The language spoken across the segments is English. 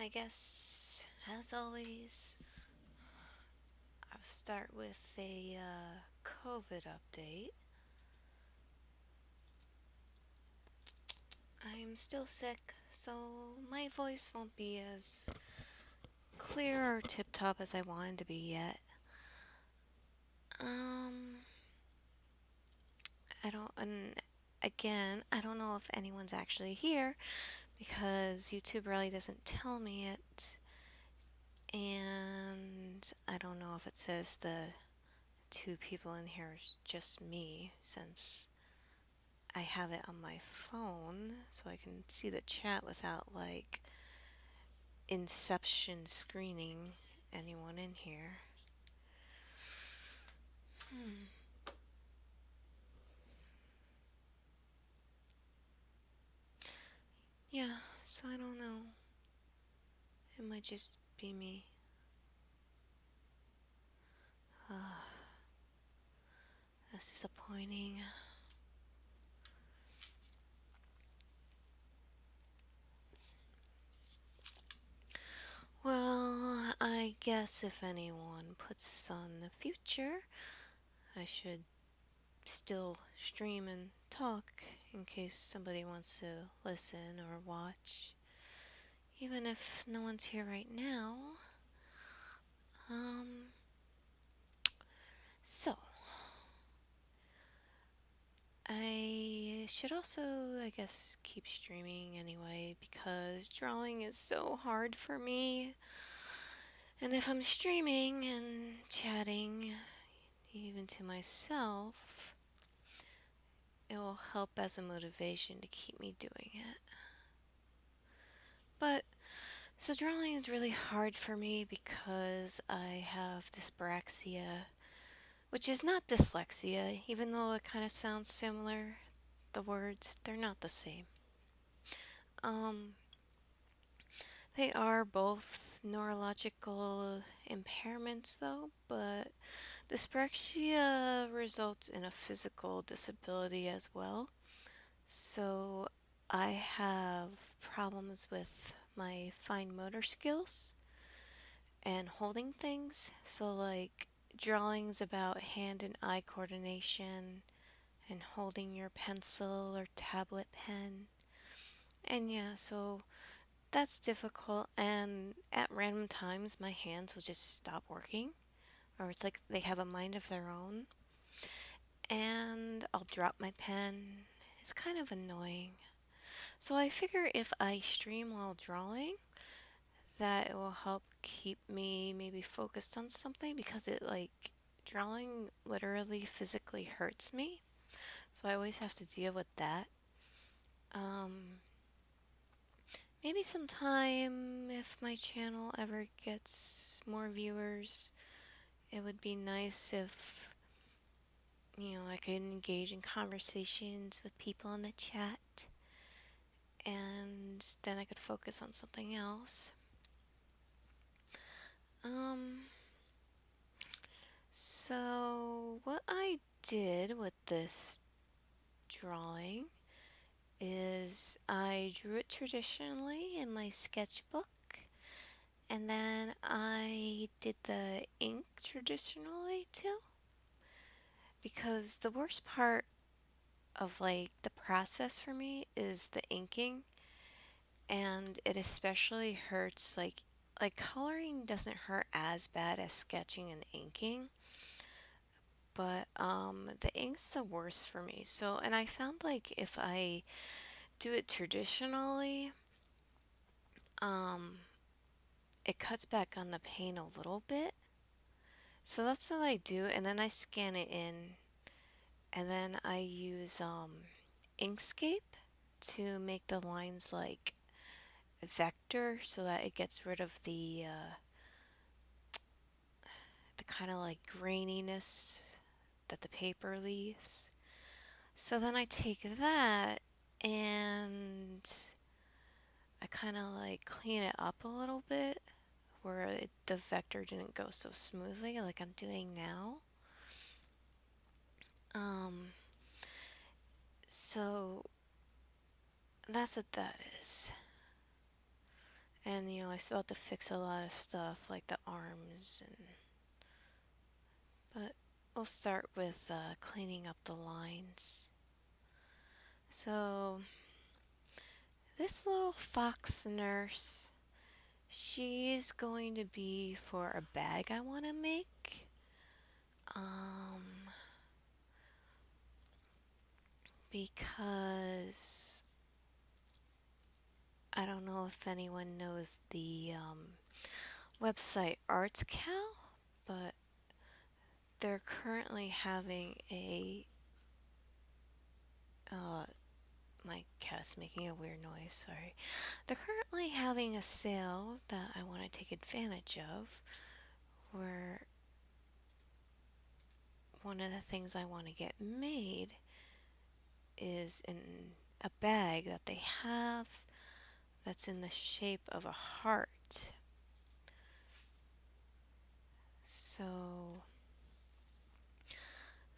I guess, as always, I'll start with a COVID update. I'm still sick, so my voice won't be as clear or tip top as I want it to be yet. Um, and again, I don't know if anyone's actually here because YouTube really doesn't tell me it, and I don't know if it says the two people in here is just me since I have it on my phone so I can see the chat without like Inception screening anyone in here. Hmm. Yeah, so I don't know. It might just be me. That's disappointing. Well, I guess if anyone puts this on the future, I should still stream and talk in case somebody wants to listen or watch. Even if no one's here right now. Um, so, I should also, I guess, keep streaming anyway because drawing is so hard for me. And if I'm streaming and chatting, even to myself, it will help as a motivation to keep me doing it. But, so drawing is really hard for me because I have dyspraxia, which is not dyslexia, even though it kind of sounds similar. The words, they're not the same. Um, They are both neurological impairments, though, but dyspraxia results in a physical disability as well. So I have problems with my fine motor skills and holding things. So, like drawings about hand and eye coordination and holding your pencil or tablet pen. And yeah, so that's difficult, and at random times, my hands will just stop working, or it's like they have a mind of their own, and I'll drop my pen. It's kind of annoying. So I figure if I stream while drawing, that it will help keep me maybe focused on something because drawing literally physically hurts me. So I always have to deal with that. Um, Maybe sometime if my channel ever gets more viewers, it would be nice if, I could engage in conversations with people in the chat and then I could focus on something else. Um, so what I did with this drawing is I drew it traditionally in my sketchbook. And then I did the ink traditionally too. Because the worst part of like the process for me is the inking, and it especially hurts like coloring doesn't hurt as bad as sketching and inking, but the ink's the worst for me. So, and I found like if I do it traditionally, um it cuts back on the pain a little bit. So that's what I do, and then I scan it in, and then I use Inkscape to make the lines like vector so that it gets rid of the kind of like graininess that the paper leaves. So then I take that and I kind of like clean it up a little bit where the vector didn't go so smoothly like I'm doing now. Um, so that's what that is. And I still have to fix a lot of stuff like the arms and but we'll start with cleaning up the lines. So, this little fox nurse, she's going to be for a bag I want to make. Um, because I don't know if anyone knows the website Arts Cow, but they're currently having a my cat's making a weird noise, sorry. They're currently having a sale that I want to take advantage of where one of the things I want to get made is in a bag that they have that's in the shape of a heart. So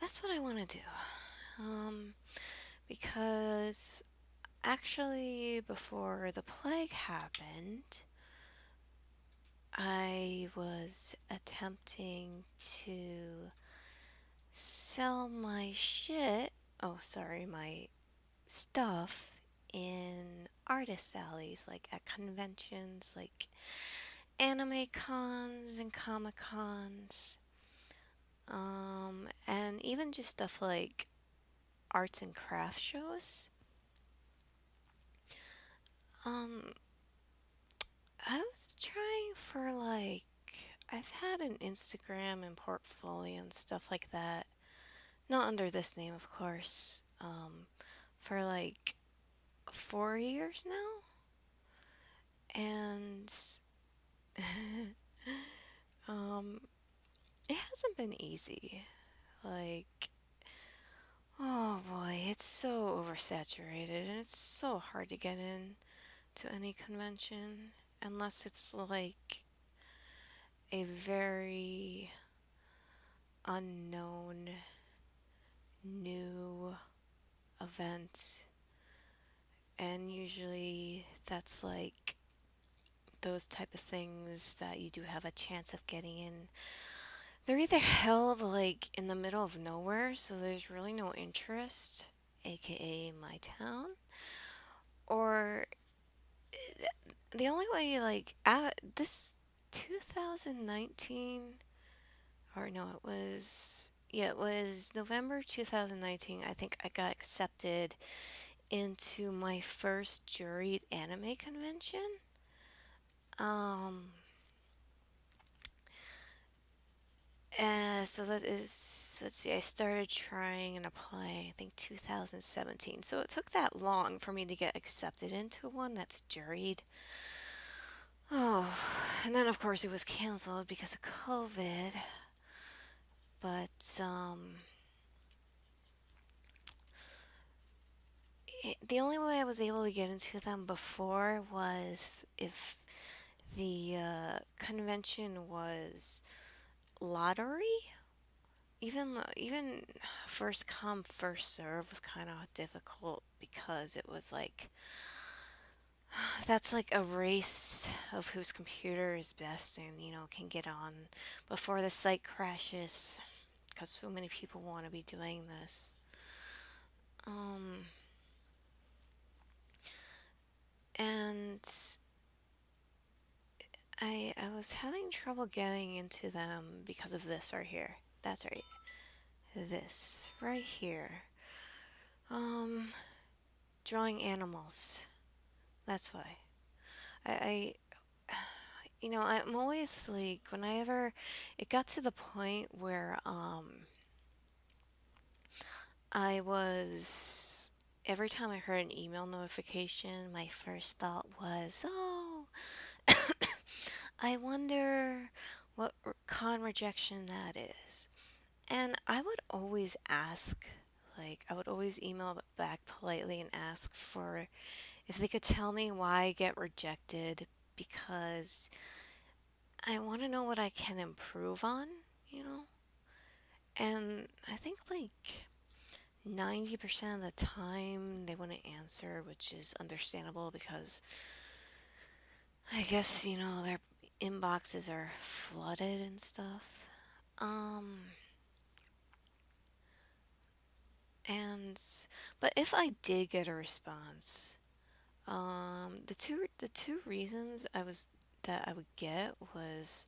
that's what I want to do. Um, because actually, before the plague happened, I was attempting to sell my shit, oh, sorry, my stuff in artist alleys, like at conventions, like anime cons and comic cons, and even just stuff like arts and craft shows. Um, I was trying for like, I've had an Instagram and portfolio and stuff like that. Not under this name, of course. For like 4 years now. And um, it hasn't been easy. Like, oh boy, it's so oversaturated and it's so hard to get in to any convention unless it's like a very unknown new event. And usually that's like those type of things that you do have a chance of getting in. They're either held like in the middle of nowhere, so there's really no interest, aka my town, or the only way like this 2019, or no, it was November 2019. I think I got accepted into my first juried anime convention. Um, so that is, let's see, I started trying and applying, I think 2017. So it took that long for me to get accepted into one that's juried. Oh, and then of course it was canceled because of COVID. But the only way I was able to get into them before was if the convention was lottery. Even first come first serve was kind of difficult because it was like that's like a race of whose computer is best and can get on before the site crashes because so many people want to be doing this. Um, and I was having trouble getting into them because of this right here. That's right. This right here. Um, drawing animals. That's why. I I'm always like whenever it got to the point where I was every time I heard an email notification, my first thought was, "Oh, I wonder what con rejection that is." And I would always ask, like, I would always email back politely and ask for if they could tell me why I get rejected because I want to know what I can improve on, you know? And I think like 90% of the time they wouldn't answer, which is understandable because I guess, their inboxes are flooded and stuff. Um, and but if I did get a response, the two reasons that I would get was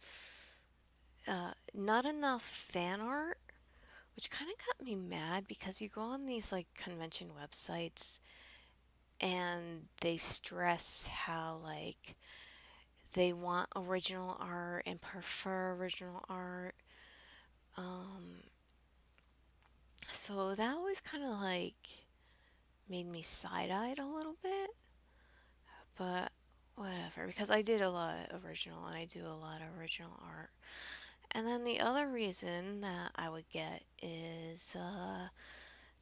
not enough fan art, which kind of got me mad because you go on these like convention websites and they stress how like they want original art and prefer original art. Um, so that always kind of like made me side-eyed a little bit, but whatever, because I did a lot of original and I do a lot of original art. And then the other reason that I would get is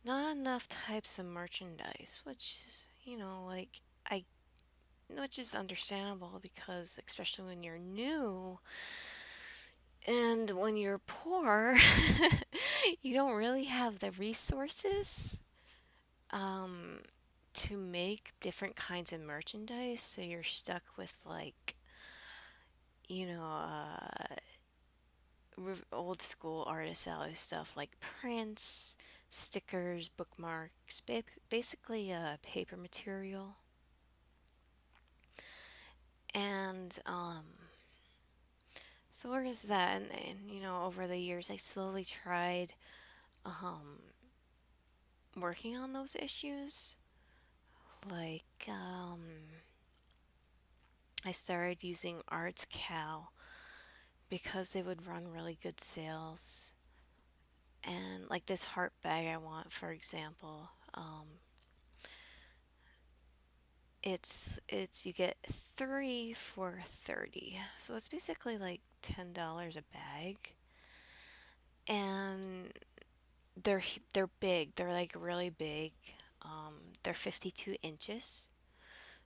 not enough types of merchandise, which is, I which is understandable because especially when you're new and when you're poor, you don't really have the resources um, to make different kinds of merchandise. So you're stuck with like, you know, old school artist alley stuff like prints, stickers, bookmarks, basically paper material. And so where is that? And over the years, I slowly tried um, working on those issues. Like, I started using Arts Cow because they would run really good sales. And like this heart bag I want, for example, it's you get three for 30, so it's basically like $10 a bag, and they're big. They're like really big. They're 52 inches,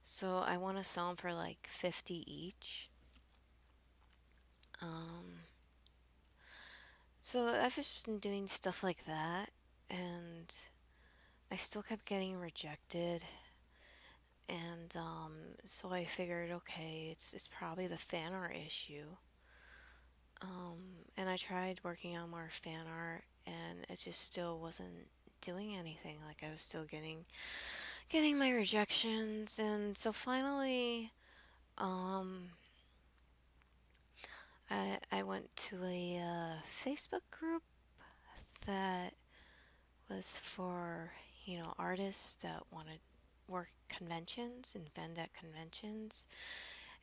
so I want to sell them for like 50 each. Um, so I've just been doing stuff like that, and I still kept getting rejected. And so I figured, okay, it's probably the fan art issue. And I tried working on more fan art, and it just still wasn't doing anything. Like I was still getting my rejections, and so finally, um, I went to a Facebook group that was for artists that wanted work conventions and vend at conventions,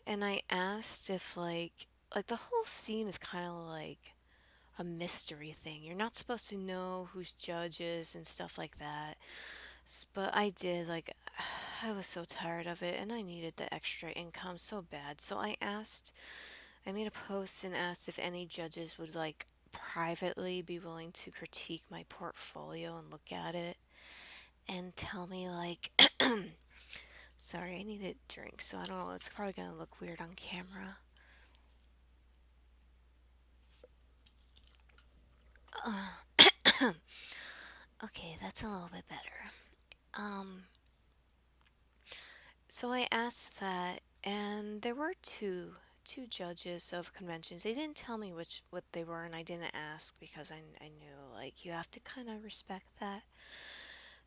and I asked if like the whole scene is kind of like a mystery thing. You're not supposed to know who's judges and stuff like that. But I did, like, I was so tired of it and I needed the extra income so bad. So I made a post and asked if any judges would, like, privately be willing to critique my portfolio and look at it and tell me, like, sorry, I need a drink, so I don't know, it's probably gonna look weird on camera. Okay, that's a little bit better. Um, So I asked that, and there were two judges of conventions. They didn't tell me which what they were, and I didn't ask because I knew like you have to kind of respect that.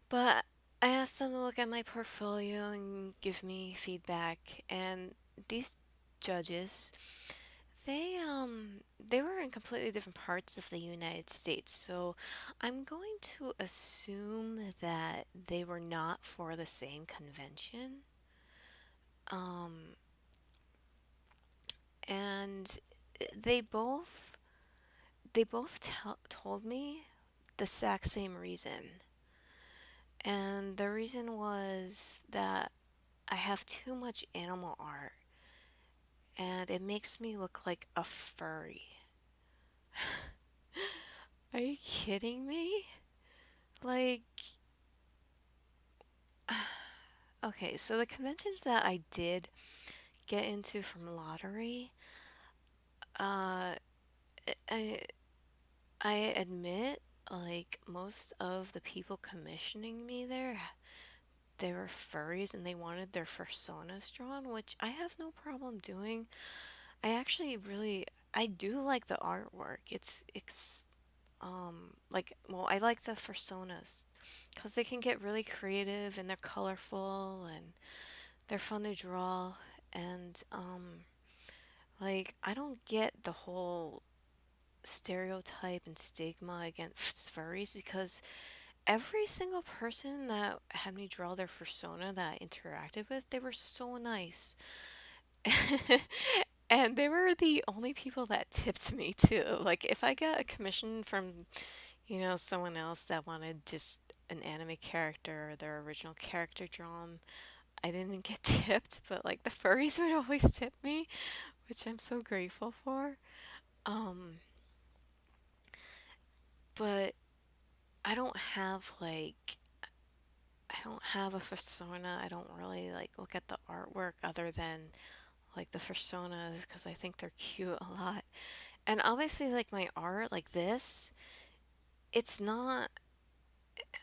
But I asked them to look at my portfolio and give me feedback, and these judges, they were in completely different parts of the United States. So I'm going to assume that they were not for the same convention. Um, and they both told me the exact same reason, and the reason was that I have too much animal art and it makes me look like a furry. Are you kidding me? Like, okay, so the conventions that I did get into from lottery, uh I I admit, like, most of the people commissioning me there they were furries and they wanted their personas drawn, which I have no problem doing. I actually really I do like the artwork. It's like, well, I like the personas because they can get really creative and they're colorful and they're fun to draw. And like, I don't get the whole stereotype and stigma against furries because every single person that had me draw their persona that I interacted with, they were so nice. And they were the only people that tipped me too. Like, if I got a commission from, someone else that wanted just an anime character or their original character drawn, I didn't get tipped, but like the furries would always tip me, which I'm so grateful for. Um, but I don't have like I don't have a persona. I don't really like look at the artwork other than like the personas because I think they're cute a lot. And obviously like my art like this, it's not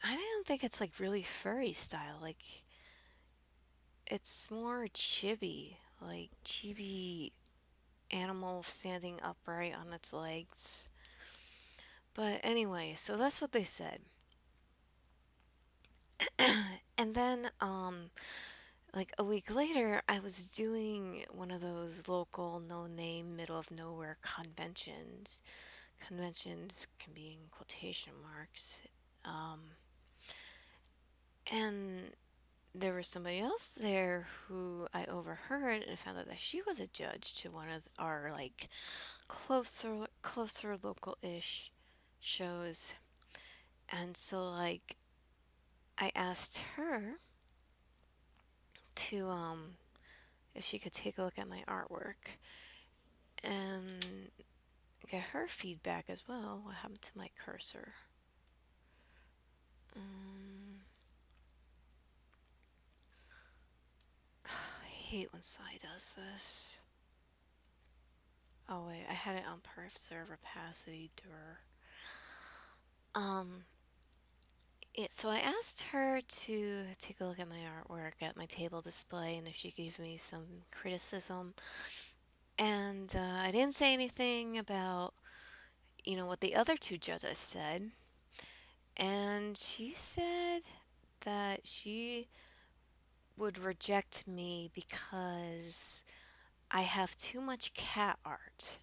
I don't think it's like really furry style. Like it's more chibi, like chibi animal standing upright on its legs. But anyway, so that's what they said. And then like a week later, I was doing one of those local no name middle of nowhere conventions. Conventions can be in quotation marks. Um and there was somebody else there who I overheard and found out that she was a judge to one of our like closer local-ish shows. And so like I asked her to if she could take a look at my artwork and get her feedback as well. What happened to my cursor? Um, I hate when Sai does this. Oh wait, I had it on preserve opacity. Um, so I asked her to take a look at my artwork at my table display and if she could give me some criticism. And I didn't say anything about, what the other two judges said. And she said that she would reject me because I have too much cat art.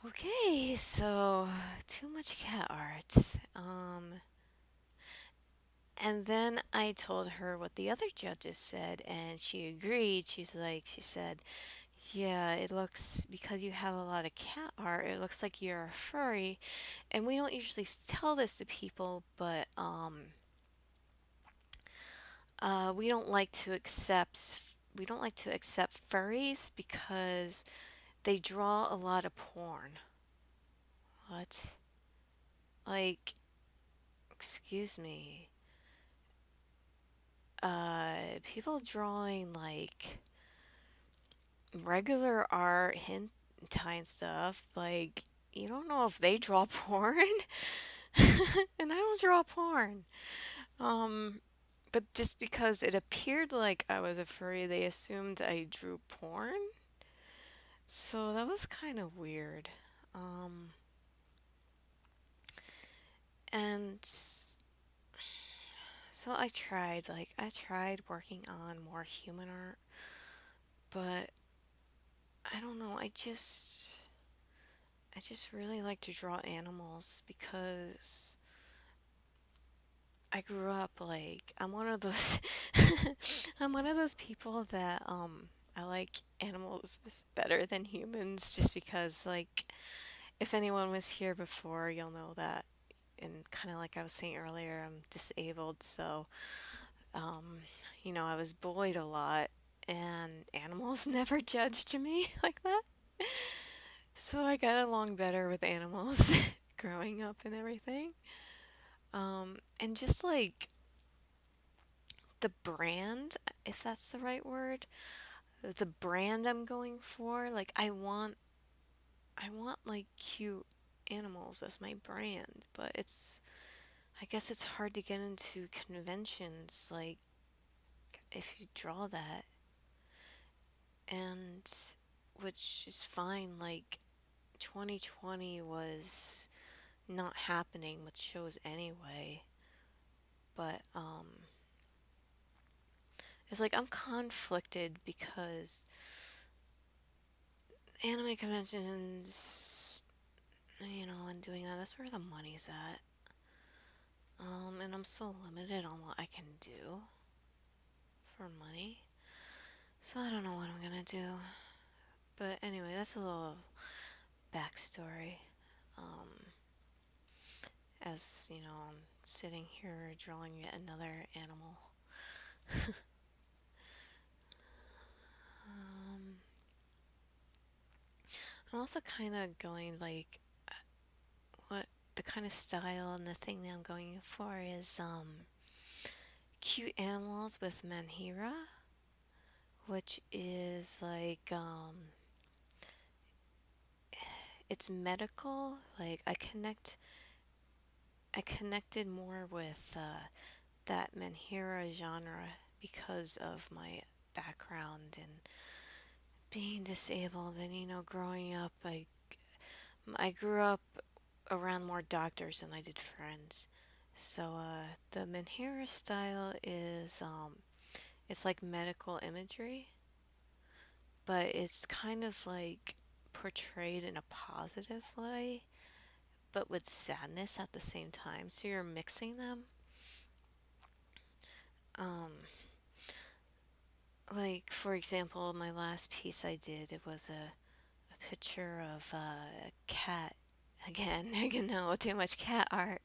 Okay, so too much cat art. And then I told her what the other judges said, and she agreed. She said, yeah, it looks, because you have a lot of cat art, it looks like you're a furry. And we don't usually tell this to people, but we don't like to accept furries because they draw a lot of porn. What? Like, excuse me. People drawing like regular art, hentai and stuff, like you don't know if they draw porn. And I don't draw porn. Um, but just because it appeared like I was a furry, they assumed I drew porn. So that was kind of weird. Um, and so I tried working on more human art, but I don't know, I just really like to draw animals because I grew up like I'm one of those I'm one of those people that I like animals better than humans just because like if anyone was here before, you'll know that and kind of like I was saying earlier, I'm disabled, so um I was bullied a lot and animals never judged me like that. So I got along better with animals growing up and everything. And just like the brand, if that's the right word, the brand I'm going for, like I want like cute animals as my brand, but I guess it's hard to get into conventions, like, if you draw that, and which is fine. Like, 2020 was not happening with shows anyway, but it's like I'm conflicted because anime conventions, and doing that, that's where the money's at. And I'm so limited on what I can do for money. So I don't know what I'm gonna do. But anyway, that's a little backstory. Um, as I'm sitting here drawing yet another animal. Um, I'm also kind of going like what the kind of style and the thing that I'm going for is cute animals with manhira, which is like it's medical. Like I connected more with that manhira genre because of my background and being disabled and growing up I grew up around more doctors than I did friends. So the Menhira style is it's like medical imagery, but it's kind of like portrayed in a positive way, but with sadness at the same time. So you're mixing them. Um, like for example, my last piece I did it was a picture of a cat. Again, I can know too much cat art.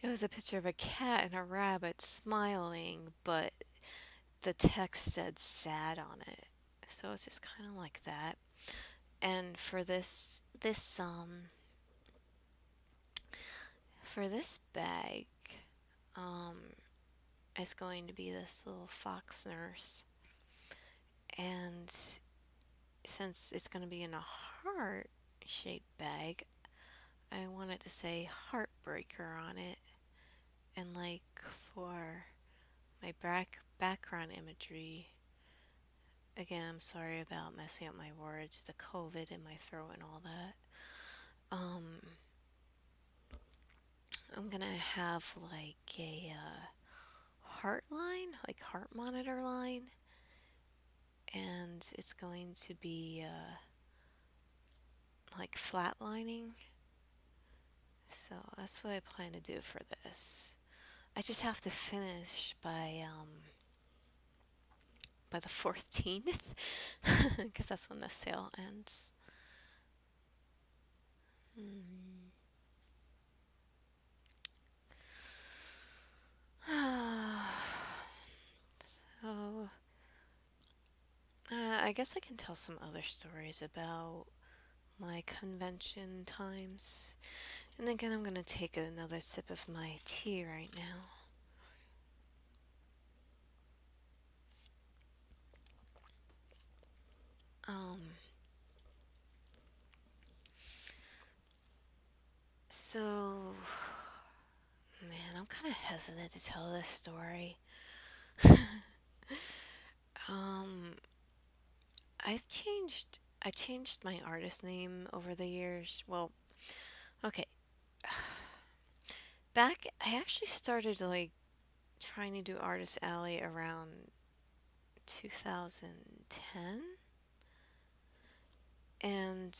It was a picture of a cat and a rabbit smiling, but the text said sad on it. So it's just kind of like that. And for this bag, um, it's going to be this little fox nurse, and since it's going to be in a heart shaped bag, I wanted to say heartbreaker on it, and like for my background imagery. Again, I'm sorry about messing up my words, the COVID in my throat and all that. Um, I'm gonna have like a heart line, like heart monitor line, and it's going to be like flatlining. So that's what I plan to do for this. I just have to finish by the 14th, because that's when the sale ends. Mm. So, I guess I can tell some other stories about my convention times. And again, I'm gonna take another sip of my tea right now. Um, so, man, I'm kind of hesitant to tell this story. Um, I changed my artist name over the years. Well, okay. I actually started like trying to do Artist Alley around 2010. And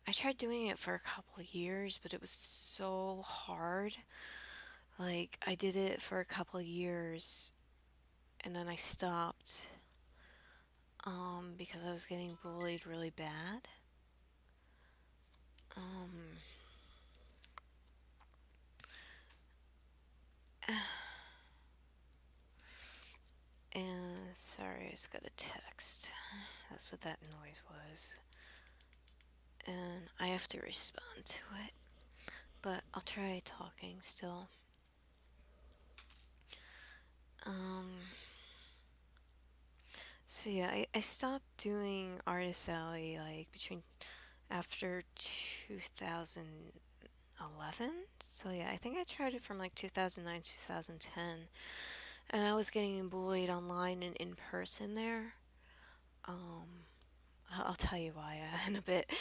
I tried doing it for a couple of years, but it was so hard. Like I did it for a couple of years and then I stopped because I was getting bullied really bad. Um and sorry, I just got a text. That's what that noise was. And I have to respond to it. But I'll try talking still. Um so yeah, I stopped doing Artist Alley like between after 2000 2011. So yeah, I think I tried it from like 2009, 2010. And I was getting bullied online and in person there. Um, I'll tell you why in a bit.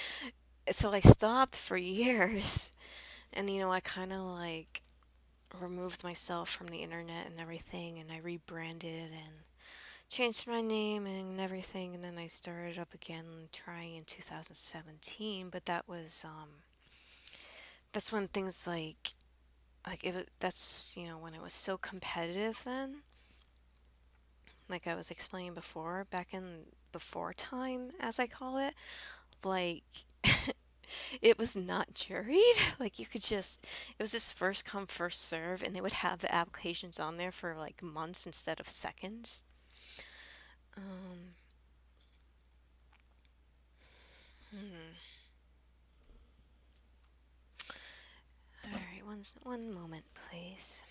So I stopped for years. And I kind of like removed myself from the internet and everything. And I rebranded and changed my name and everything. And then I started up again trying in 2017. But that's when things like that's when it was so competitive then, like I was explaining before, back in before time, as I call it, like it was not juried. Like you could just, it was just first come, first serve, and they would have the applications on there for like months instead of seconds. Um, hmm. All right, one moment, please.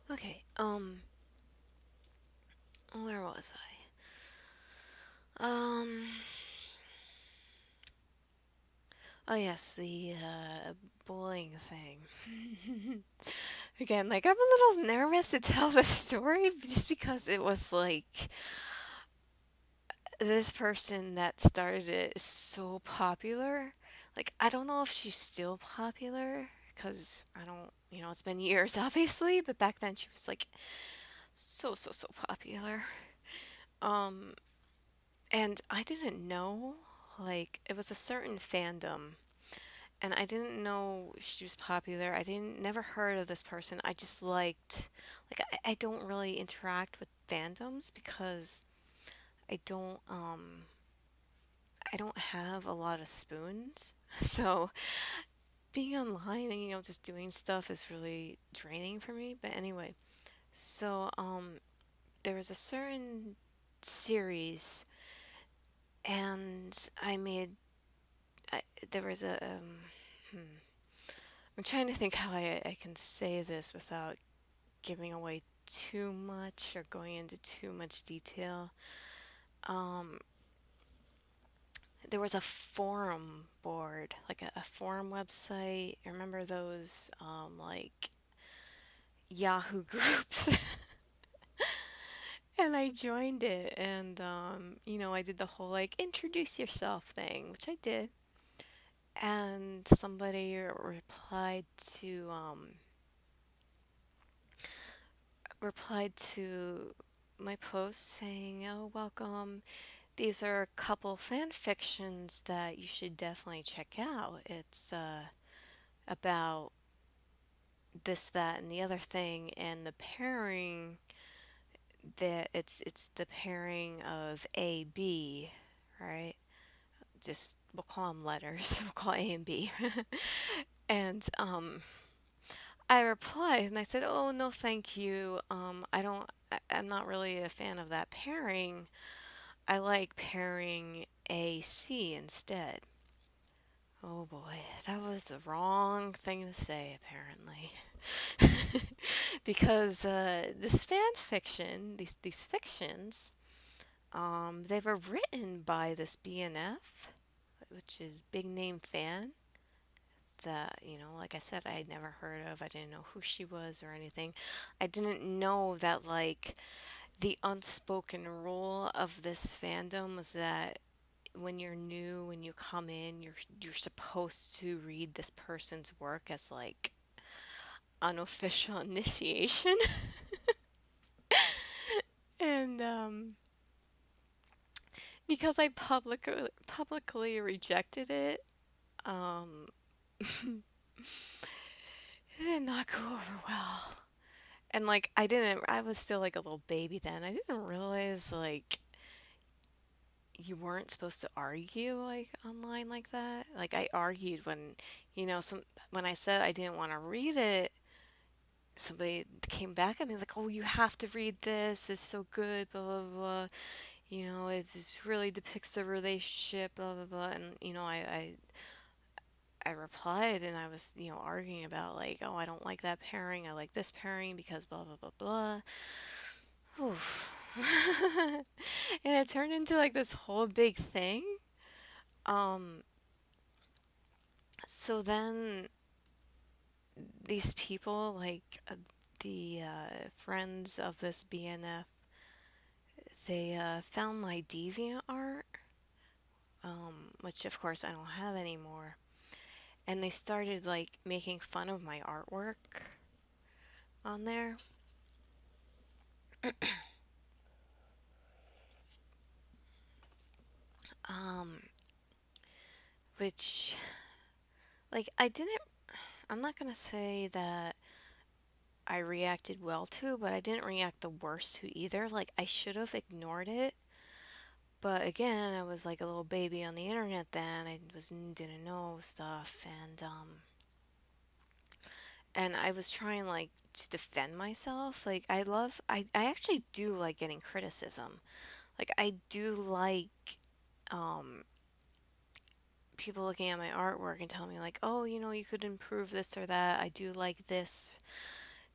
Okay, where was I? Oh yes, the bullying thing. Again, like I'm a little nervous to tell the story just because it was like this person that started it is so popular. Like I don't know if she's still popular because I don't, it's been years obviously, but back then she was like so popular. Um and I didn't know, like it was a certain fandom and I didn't know she was popular. I didn't never heard of this person. I just liked, like I don't really interact with fandoms because I don't um I don't have a lot of spoons. So being online and just doing stuff is really draining for me. But anyway, so there was a certain series and I, there was hmm, I'm trying to think how I can say this without giving away too much or going into too much detail. Um, there was a forum board, like a forum website. I remember those, like Yahoo groups. And I joined it, and I did the whole like introduce yourself thing, which I did. And somebody replied to my post saying, "Oh, welcome. These are a couple fan fictions that you should definitely check out. It's about this, that, and the other thing, and the pairing that it's the pairing of A, B, right? Just we'll call them letters. We'll call A and B." And I replied and I said, "Oh no, thank you. I'm not really a fan of that pairing. I like pairing A C instead." Oh boy, that was the wrong thing to say, apparently. Because this fan fiction, these fictions, they were written by this BNF, which is Big Name Fan, that, like I said, I had never heard of. I didn't know who she was or anything. I didn't know that, like, the unspoken rule of this fandom was that when you're new, when you come in, you're supposed to read this person's work as like unofficial initiation. And because I publicly rejected it, um, it did not go over well. And like I was still like a little baby then. I didn't realize like you weren't supposed to argue like online like that. Like I argued when, some when I said I didn't want to read it, somebody came back at me like, "Oh, you have to read this. It's so good, blah blah blah. It really depicts the relationship, blah blah blah." And I replied and I was, arguing about like, "Oh, I don't like that pairing. I like this pairing because blah blah blah blah." Oof. And it turned into like this whole big thing. Um, so then these people, like the friends of this BNF, they found my deviant art, which of course I don't have anymore, and they started like making fun of my artwork on there. Um, which like I'm not gonna say that I reacted well to, but I didn't react the worst to either. Like I should have ignored it. But again, I was like a little baby on the internet then. I didn't know stuff, and I was trying like to defend myself. Like I actually do like getting criticism. Like I do like um people looking at my artwork and telling me like, "Oh, you could improve this or that. I do like this.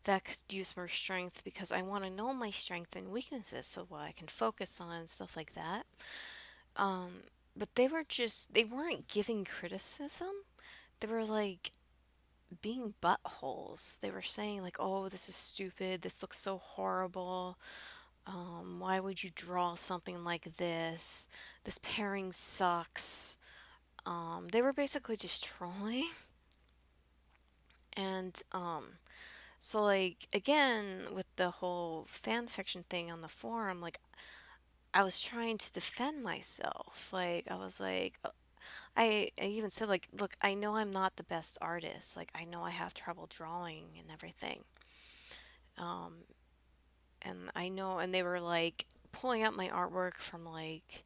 That could use more strength because I want to know my strengths and weaknesses so what I can focus on and stuff like that." Um but they weren't giving criticism. They were like being buttholes. They were saying like, "Oh, this is stupid. This looks so horrible. Why would you draw something like this? This pairing sucks." They were basically just trolling. And so like again with the whole fan fiction thing on the forum, like I was trying to defend myself. Like I was like I even said like, "Look, I know I'm not the best artist. Like I know I have trouble drawing and everything." Um and I know, and they were like pulling up my artwork from like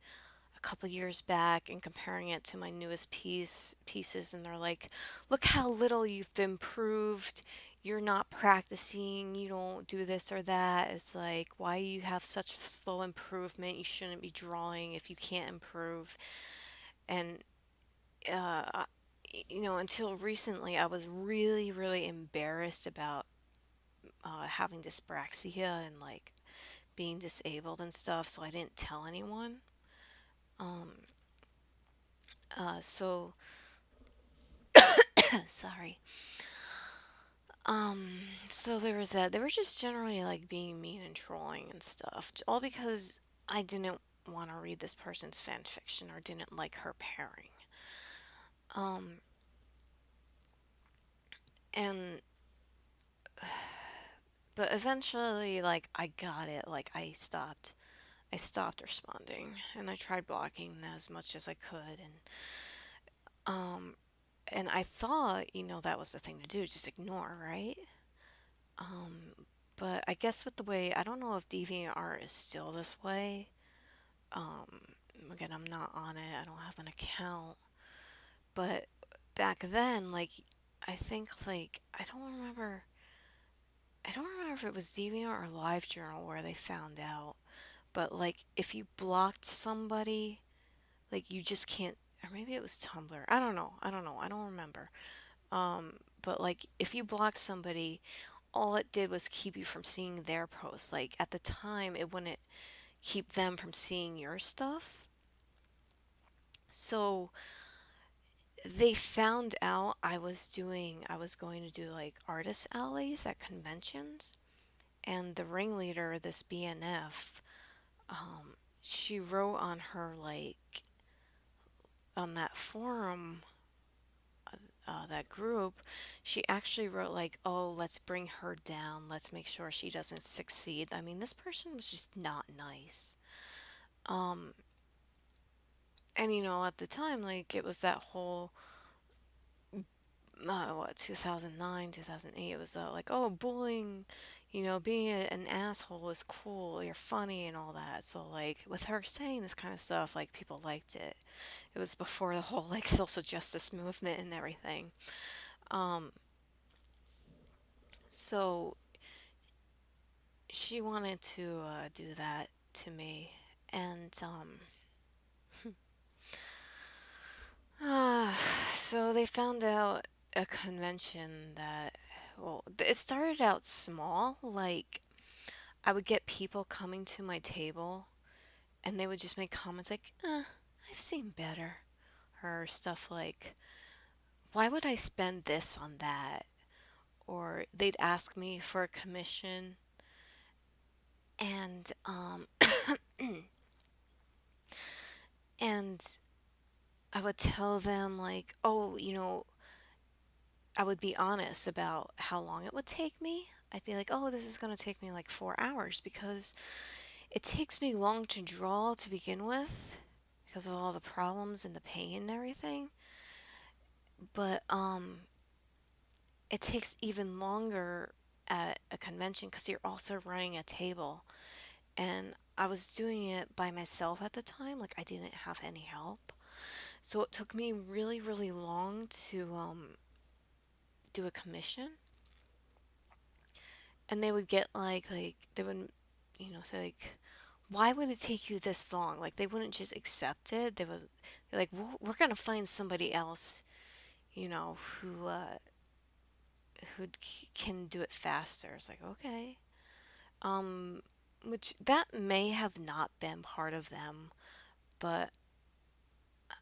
a couple years back and comparing it to my newest pieces, and they're like, "Look how little you've improved. You're not practicing, you don't do this or that. It's like, why you have such slow improvement? You shouldn't be drawing if you can't improve." And until recently I was really really embarrassed about having dyspraxia and like being disabled and stuff, so I didn't tell anyone. Um, so sorry. Um, so there was that. They were just generally like being mean and trolling and stuff, all because I didn't want to read this person's fan fiction or didn't like her pairing. Um, and but eventually, like I got it. Like I stopped responding, and I tried blocking as much as I could, um, and I thought, that was the thing to do, just ignore, right? But I guess with the way, I don't know if DeviantArt is still this way. Um, Again, I'm not on it. I don't have an account. But back then, like, I think like I don't remember if it was DeviantArt or LiveJournal where they found out. But like, if you blocked somebody, like you just can't. Or maybe it was Tumblr. I don't know. I don't know. I don't remember. But like, if you blocked somebody, all it did was keep you from seeing their posts. Like at the time, it wouldn't keep them from seeing your stuff. So they found out I was going to do like artist alleys at conventions. And the ringleader, this BNF, she wrote on her like, on that forum, that group, she actually wrote like, "Oh, let's bring her down. Let's make sure she doesn't succeed." I mean, this person was just not nice. Um, and at the time, like it was that whole what, 2009, 2008, it was like, oh, bullying, being an asshole is cool, you're funny and all that. So like with her saying this kind of stuff, like people liked it. It was before the whole like social justice movement and everything. Um, so she wanted to do that to me, and uh, so they found out a convention that, well, it started out small, like I would get people coming to my table and they would just make comments like, I've seen better. Or stuff like, why would I spend this on that? Or they'd ask me for a commission and and I would tell them like, oh, I would be honest about how long it would take me. I'd be like, oh, this is going to take me like 4 hours because it takes me long to draw to begin with because of all the problems and the pain and everything. But it takes even longer at a convention because you're also running a table. And I was doing it by myself at the time, like I didn't have any help. So it took me really, really long to do a commission. And they would get like they would, say like, why would it take you this long? Like they wouldn't just accept it. They would, they're like, we're gonna find somebody else, who can do it faster. It's like, okay. Um, which that may have not been part of them, but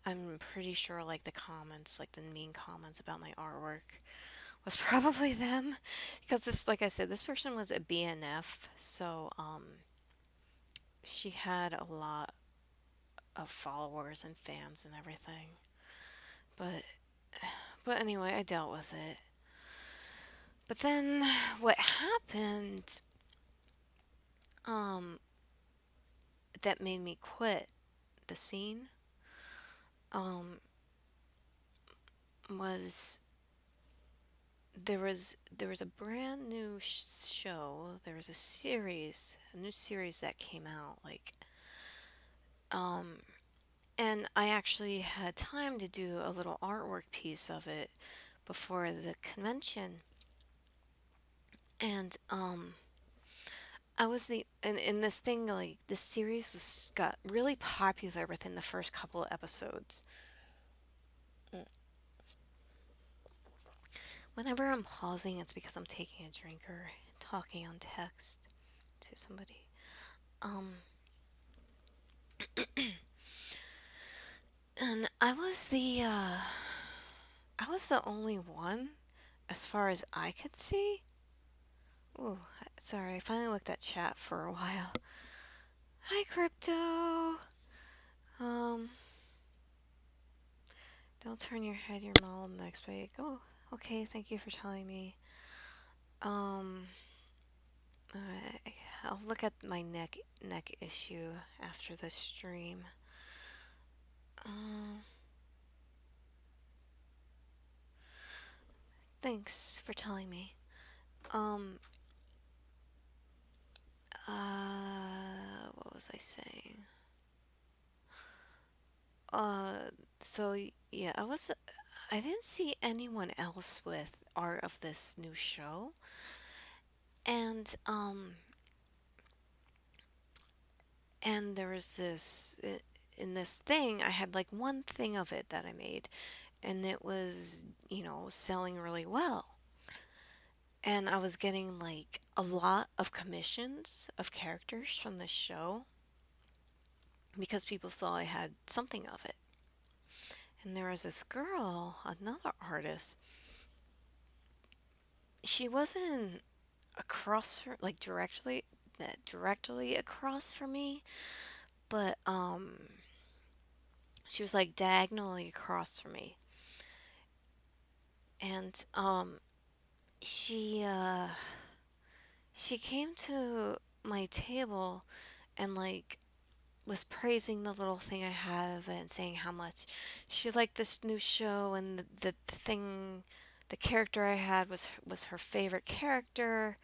I'm pretty sure like the comments, like the mean comments about my artwork was probably them because this, like I said, this person was a BNF, so she had a lot of followers and fans and everything. But anyway, I dealt with it. But then what happened um that made me quit the scene um was there was a brand new show. There was a new series that came out like um and I actually had time to do a little artwork piece of it before the convention. And I was the and in this thing like this series was got really popular within the first couple of episodes. Mm. Whenever I'm pausing, it's because I'm taking a drink or talking on text to somebody. Um, and I was the only one, as far as I could see. Ooh, sorry, I finally looked at chat for a while. Hi, Crypto. Um, don't turn your head, your mom next week. Oh, okay, thank you for telling me. Um, I, I'll look at my neck issue after the stream. Um, thanks for telling me. Um, what was I saying? Uh, so yeah, I didn't see anyone else with art of this new show, and there was in this thing, I had like one thing of it that I made, and it was, selling really well. And I was getting like a lot of commissions of characters from the show because people saw I had something of it. And there was this girl, another artist. She wasn't across like directly across from me, but she was like diagonally across from me. And she she came to my table and like was praising the little thing I had of it and saying how much she liked this new show and the thing, the character I had was her favorite character,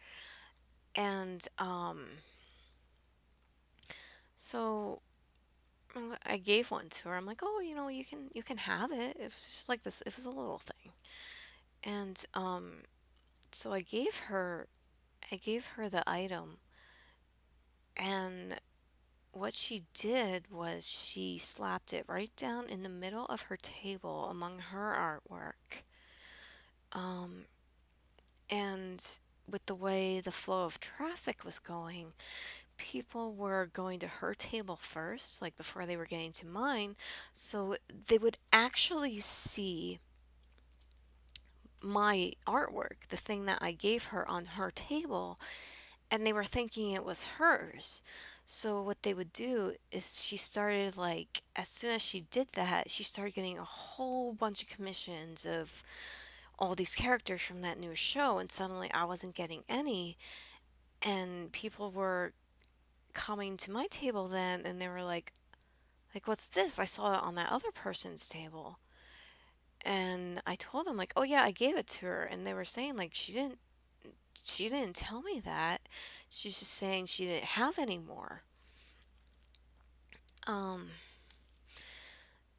and so I gave one to her. I'm like, oh, you can have it. It was just like this. It was a little thing, and so I gave her the item, and what she did was she slapped it right down in the middle of her table among her artwork. Um, and with the way the flow of traffic was going, people were going to her table first, like before they were getting to mine. So they would actually see my artwork, the thing that I gave her on her table, and they were thinking it was hers. So what they would do is she started like as soon as she did that, she started getting a whole bunch of commissions of all these characters from that new show, and suddenly I wasn't getting any, and people were coming to my table then, and they were like what's this? I saw it on that other person's table. And I told them like, "Oh yeah, I gave it to her." And they were saying like she didn't tell me that. She was just saying she didn't have any more. Um,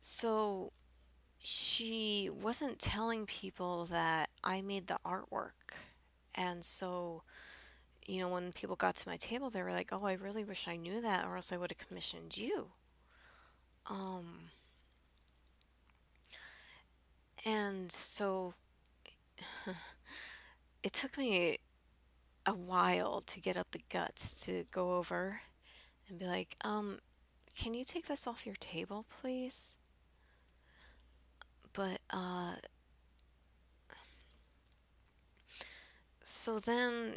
so she wasn't telling people that I made the artwork. And so, when people got to my table, they were like, "Oh, I really wish I knew that, or else I would have commissioned you." Um, and so it took me a while to get up the guts to go over and be like, can you take this off your table, please? But, so then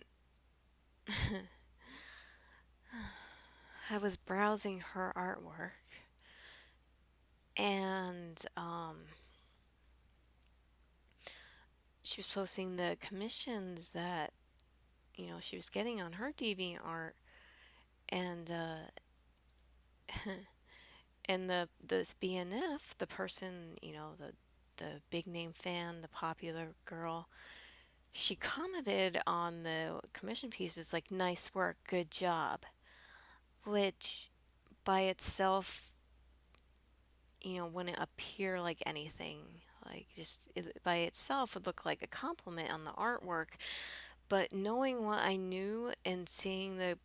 I was browsing her artwork, and, she was posting the commissions that, she was getting on her DeviantArt, and, and this BNF, the person, the big name fan, the popular girl, she commented on the commission pieces like, nice work, good job, which by itself, wouldn't appear like anything. Like, just by itself would look like a compliment on the artwork. But knowing what I knew and seeing the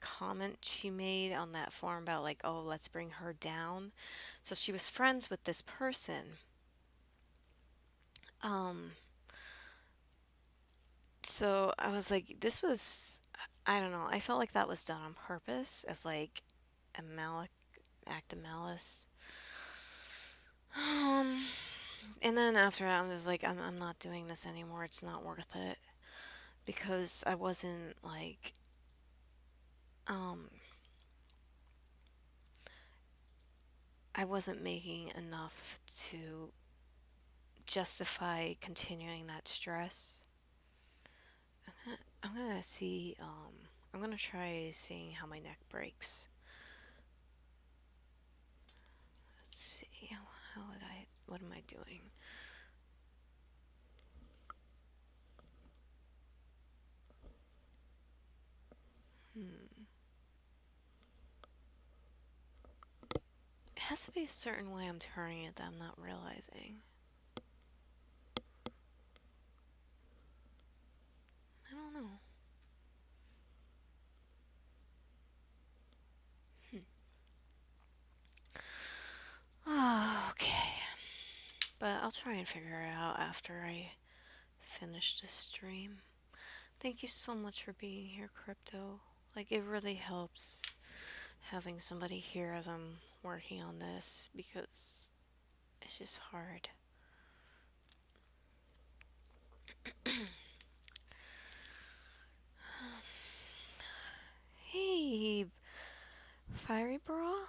comment she made on that forum about like, oh, let's bring her down. So she was friends with this person. Um, so I was like, I don't know. I felt like that was done on purpose as like a act of malice. Um, and then after that, I'm just like, I'm not doing this anymore. It's not worth it because um, I wasn't making enough to justify continuing that stress. I'm gonna see, I'm gonna try seeing how my neck breaks. Let's see, what am I doing? Hmm. It has to be a certain way I'm turning it that I'm not realizing. I don't know. Oh, okay. But I'll try and figure it out after I finish the stream. Thank you so much for being here, Crypto. Like, it really helps having somebody here as I'm working on this because it's just hard. Hey, Fiery Ball?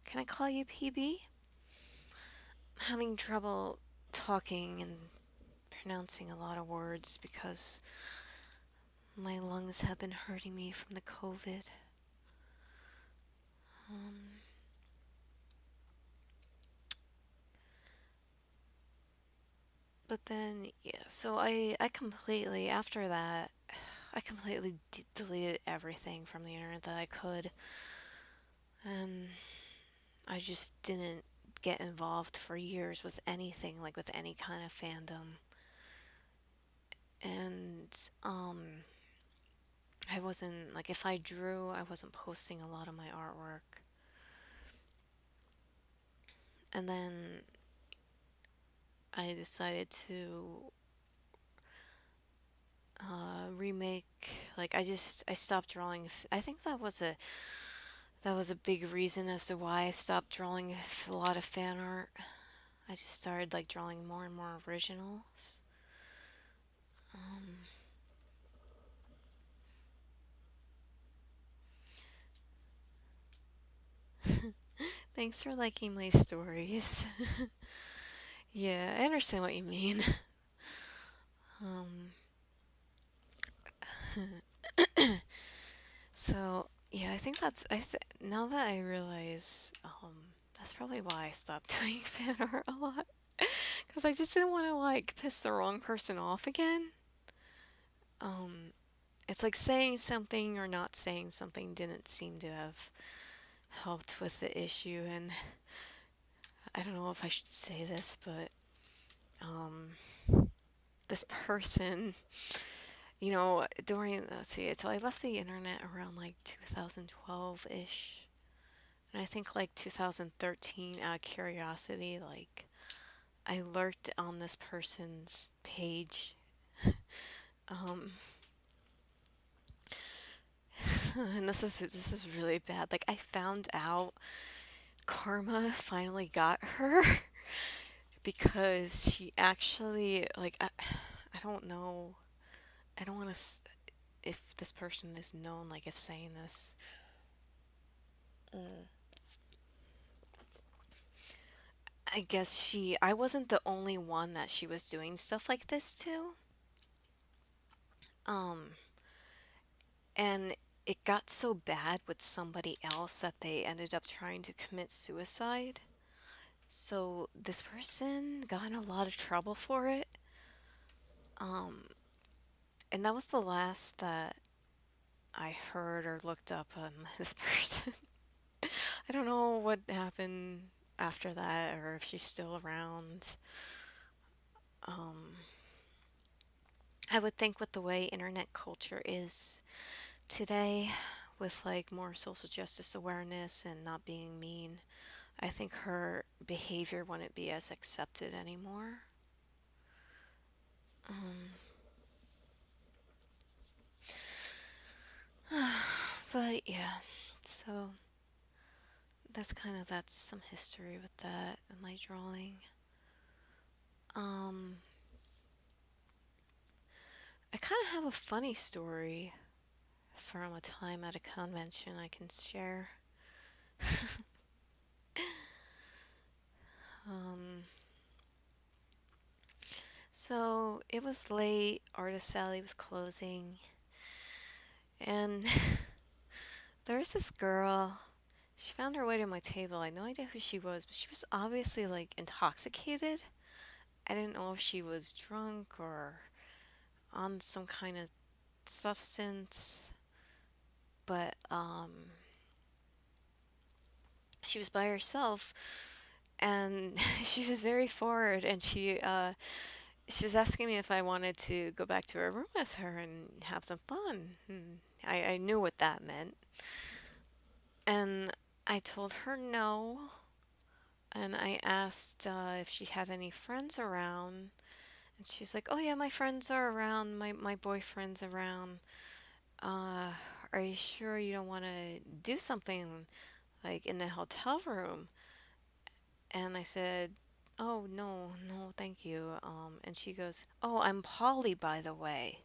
Can I call you PB? I'm having trouble talking and pronouncing a lot of words because my lungs have been hurting me from the COVID. Um, But then, yeah, so I completely, after that, I completely deleted everything from the internet that I could. And I just didn't get involved for years with anything, like with any kind of fandom. And I wasn't, like, if I drew, I wasn't posting a lot of my artwork. And then I decided to remake, like, I stopped drawing. I think that was a big reason as to why I stopped drawing a lot of fan art. I just started like drawing more and more originals. Thanks for liking my stories. Yeah, I understand what you mean. Um, so yeah, I think now that I realize, that's probably why I stopped doing fan art a lot. Because I just didn't want to like piss the wrong person off again. Um, it's like saying something or not saying something didn't seem to have helped with the issue, and I don't know if I should say this, but um, this person, during, let's see, so I left the internet around like 2012-ish. And I think like 2013, out of curiosity, like I lurked on this person's page. Um, and this is really bad. Like I found out karma finally got her because she actually like I don't know. I don't want to if this person is known, like if saying this. Mm. I guess I wasn't the only one that she was doing stuff like this to. Um, and it got so bad with somebody else that they ended up trying to commit suicide. So this person got in a lot of trouble for it. Um, and that was the last that I heard or looked up on this person. I don't know what happened after that or if she's still around. Um, I would think with the way internet culture is today, with like more social justice awareness and not being mean, I think her behavior wouldn't be as accepted anymore. Um, but yeah, so that's some history with that and my drawing. Um, I kind of have a funny story from a time at a convention I can share. Um, so it was late, Artist Alley was closing, and there was this girl. She found her way to my table. I had no idea who she was, but she was obviously like intoxicated. I didn't know if she was drunk or on some kind of substance, but she was by herself and she was very forward and she was asking me if I wanted to go back to her room with her and have some fun. I knew what that meant. And I told her no. And I asked if she had any friends around. And she's like, oh, yeah, my friends are around. My boyfriend's around. Uh, are you sure you don't want to do something like in the hotel room? And I said, oh, no, no, thank you. And she goes, oh, I'm Polly, by the way.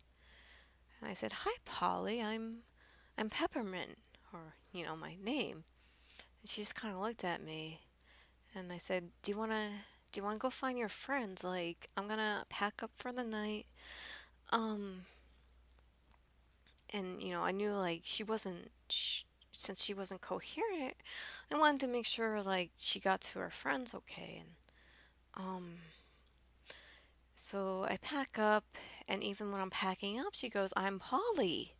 And I said, hi, Polly. I'm Peppermint, or my name. And she just kind of looked at me, and I said, do you wanna go find your friends? Like, I'm gonna pack up for the night. Um, and I knew like since she wasn't coherent, I wanted to make sure like she got to her friends okay. And um, So I pack up, and even when I'm packing up, she goes, I'm Polly.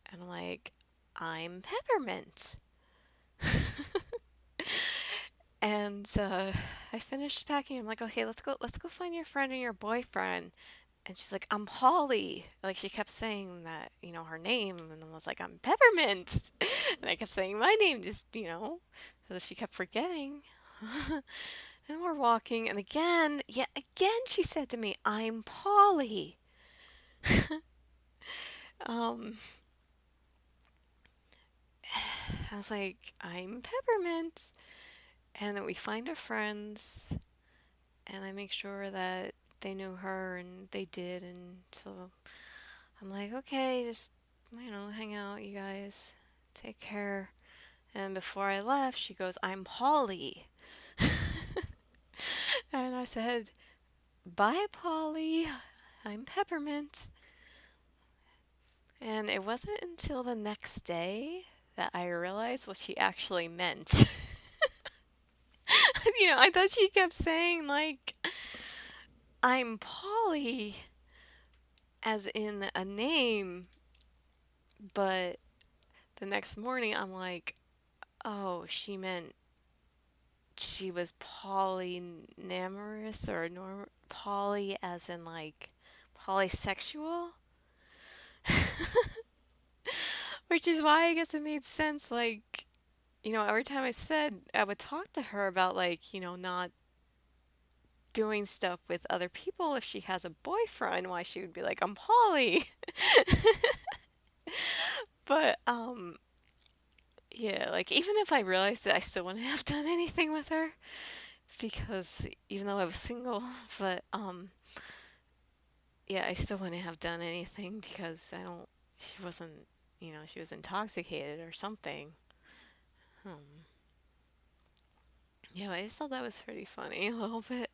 And I'm like, I'm Peppermint. And I finished packing. I'm like, okay, let's go find your friend and your boyfriend. And she's like, I'm Polly. Like she kept saying that, her name, and I was like, I'm Peppermint. And I kept saying my name, just. So she kept forgetting. And we're walking, and again, yet again, she said to me, I'm Polly. Um, I was like, I'm Peppermint. And then we find our friends, and I make sure that they knew her, and they did. And so I'm like, okay, just hang out, you guys. Take care. And before I left, she goes, I'm Polly. And I said, bye, Polly. I'm Peppermint. And it wasn't until the next day that I realized what she actually meant. I thought she kept saying, like, I'm Polly, as in a name, but the next morning I'm like, oh, she meant she was polynamorous or poly as in like polysexual, which is why I guess it made sense. Like, every time I said I would talk to her about like, not doing stuff with other people if she has a boyfriend, why she would be like, I'm poly. But yeah, like even if I realized it, I still wouldn't have done anything with her because even though I was single, but yeah, I still wouldn't have done anything because I don't, she wasn't, she was intoxicated or something. Um, yeah, I just thought that was pretty funny a little bit.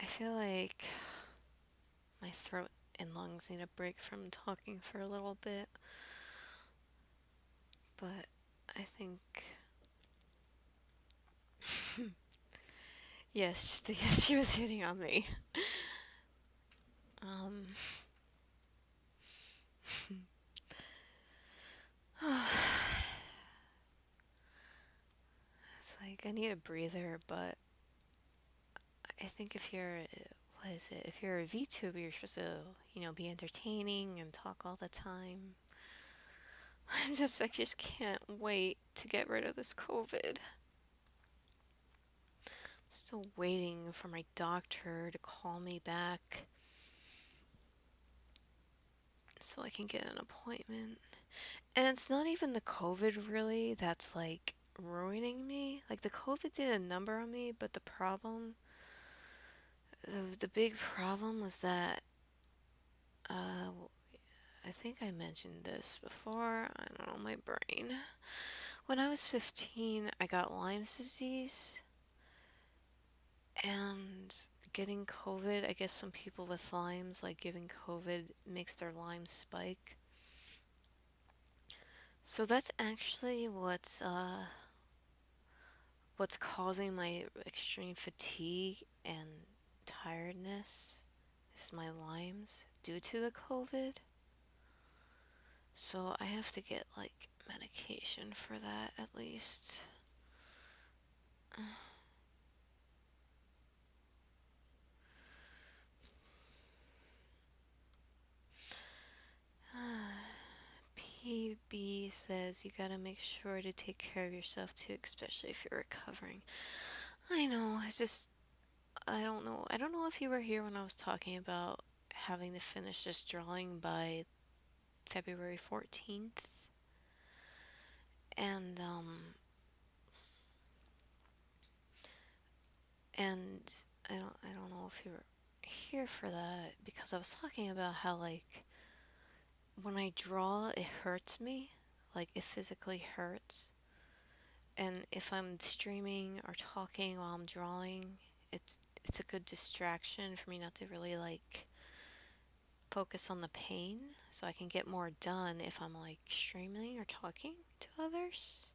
I feel like my throat and lungs need a break from talking for a little bit, but I think, yes, yes, she was hitting on me. Um, it's like I need a breather, but I think if you're, what is it? If you're a VTuber, you're supposed to, be entertaining and talk all the time. I just can't wait to get rid of this COVID. Still waiting for my doctor to call me back so I can get an appointment. And it's not even the COVID really that's like ruining me. Like the COVID did a number on me, but the big problem was that uh, I think I mentioned this before. I don't know, my brain. When I was 15, I got Lyme's disease, and getting COVID, I guess some people with Lyme's, like giving COVID, makes their Lyme spike. So that's actually what's causing my extreme fatigue and tiredness is my Lyme's due to the COVID. So I have to get like medication for that at least. PB says you gotta make sure to take care of yourself too, especially if you're recovering. I know, I don't know. I don't know if you were here when I was talking about having to finish this drawing by February 14th. And, and I don't know if you were here for that because I was talking about how, like, when I draw, it hurts me. Like, it physically hurts. And if I'm streaming or talking while I'm drawing, it's a good distraction for me not to really like focus on the pain so I can get more done if I'm like streaming or talking to others.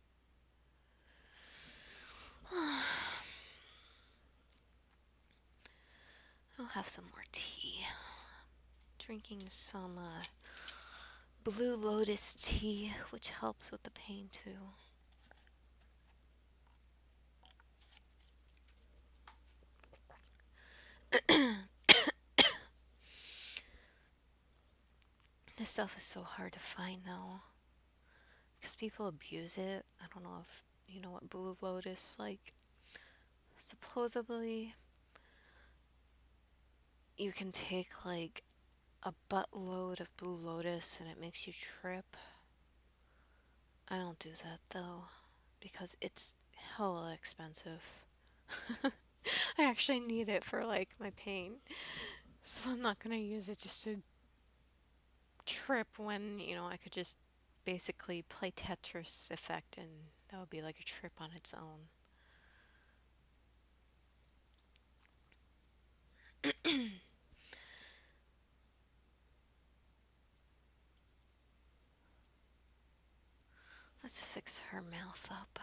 I'll have some more tea. Drinking some Blue Lotus tea, which helps with the pain too. This stuff is so hard to find though, because people abuse it. I don't know if you know what Blue Lotus like. Supposedly, you can take like a buttload of Blue Lotus and it makes you trip. I don't do that though, because it's hella expensive. I actually need it for like my pain, so I'm not gonna use it just to trip when, I could just basically play Tetris effect and that would be like a trip on its own. Let's fix her mouth up.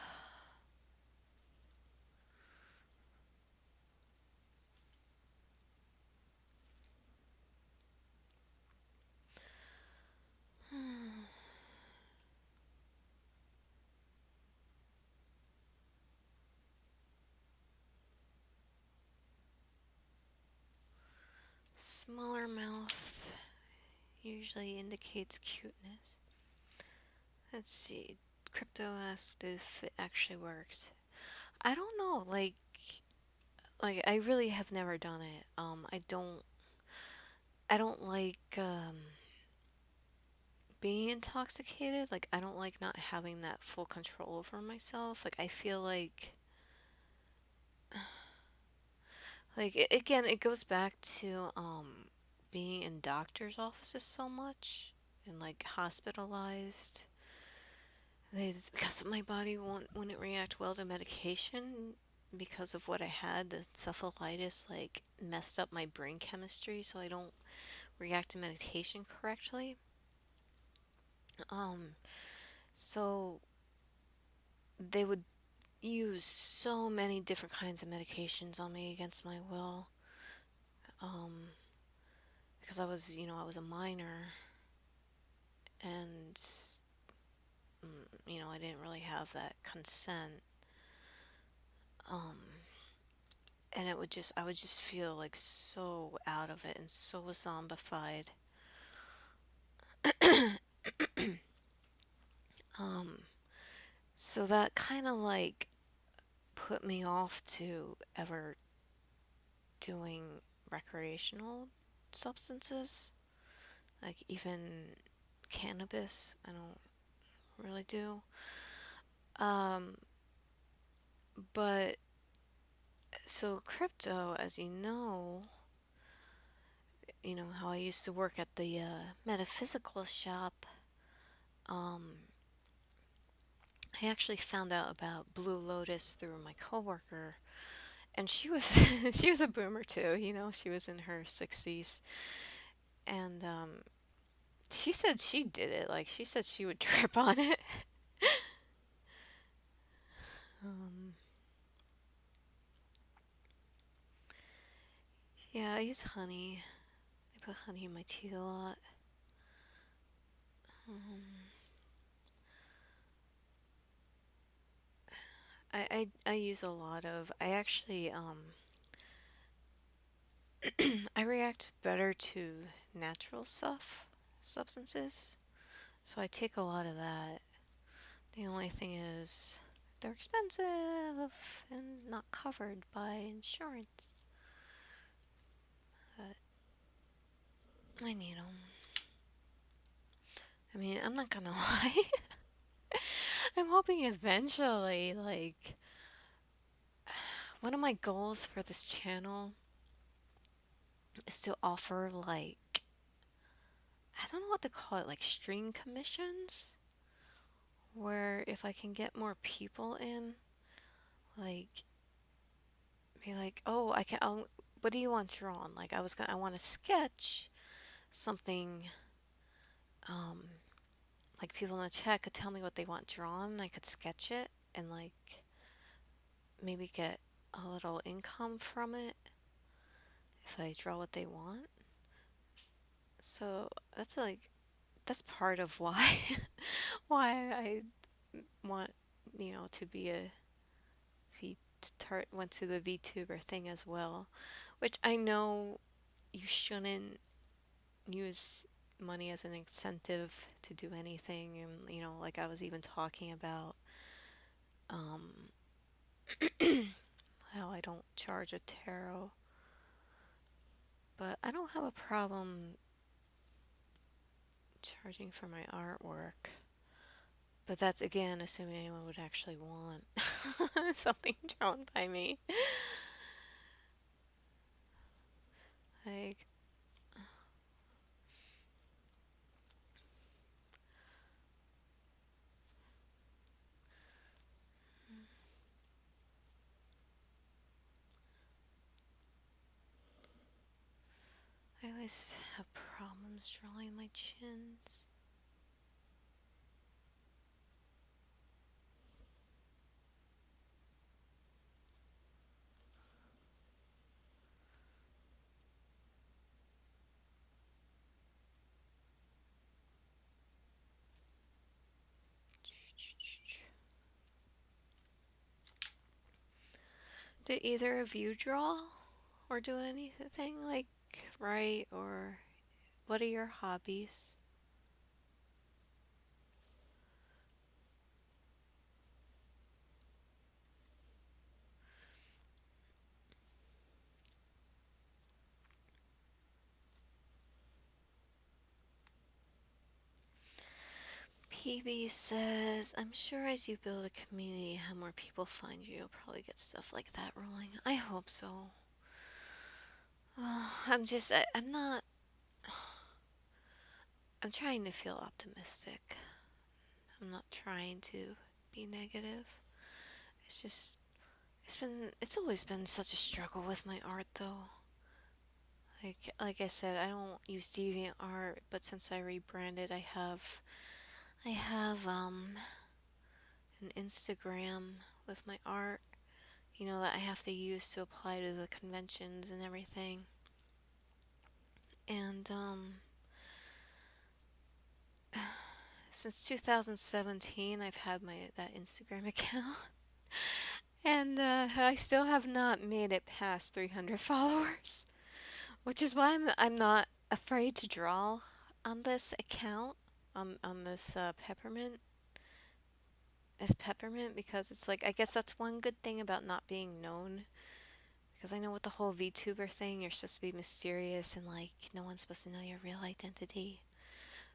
Smaller mouth usually indicates cuteness. Let's see. Crypto asked if it actually works. I don't know. Like I really have never done it. I don't like being intoxicated. Like I don't like not having that full control over myself. Like I feel like again, it goes back to being in doctor's offices so much and like hospitalized. Because my body wouldn't react well to medication because of what I had. The encephalitis like messed up my brain chemistry, so I don't react to medication correctly. Um, so they would use so many different kinds of medications on me against my will. Um, because I was a minor and I didn't really have that consent. Um, and I would just feel like so out of it and so zombified. Um, so that kind of like put me off to ever doing recreational substances, like even cannabis. I don't really do. Um, but so crypto, as you know how I used to work at the metaphysical shop. Um, I actually found out about Blue Lotus through my coworker, and she was she was a boomer too. She was in her 60s, and she said she did it. Like she said she would trip on it. Um, yeah, I use honey. I put honey in my tea a lot. Um, I use a lot of. I actually I react better to natural substances. So I take a lot of that. The only thing is they're expensive and not covered by insurance. But I need them. I mean, I'm not gonna lie. I'm hoping eventually, like, one of my goals for this channel is to offer, like, I don't know what to call it, like stream commissions, where if I can get more people in, like, be like, oh, what do you want drawn? Like, I want a sketch, something, um, like people in the chat could tell me what they want drawn, and I could sketch it and like maybe get a little income from it if I draw what they want. So that's like that's part of why why I want, to be a V went to the VTuber thing as well, which I know you shouldn't use money as an incentive to do anything, and like I was even talking about um how I don't charge a tarot, but I don't have a problem charging for my artwork. But that's again assuming anyone would actually want something drawn by me. Like, I always have problems drawing my chins. Do either of you draw or do anything like write, or what are your hobbies? PB says, I'm sure as you build a community, how more people find you, you'll probably get stuff like that rolling. I hope so. I'm not, I'm trying to feel optimistic. I'm not trying to be negative. It's just, it's always been such a struggle with my art though. Like I said, I don't use deviant art, but since I rebranded, I have an Instagram with my art, that I have to use to apply to the conventions and everything. And since 2017, I've had my that Instagram account, and I still have not made it past 300 followers, which is why I'm not afraid to draw on this account, on this peppermint, because it's like I guess that's one good thing about not being known. Because I know with the whole VTuber thing, you're supposed to be mysterious and like no one's supposed to know your real identity.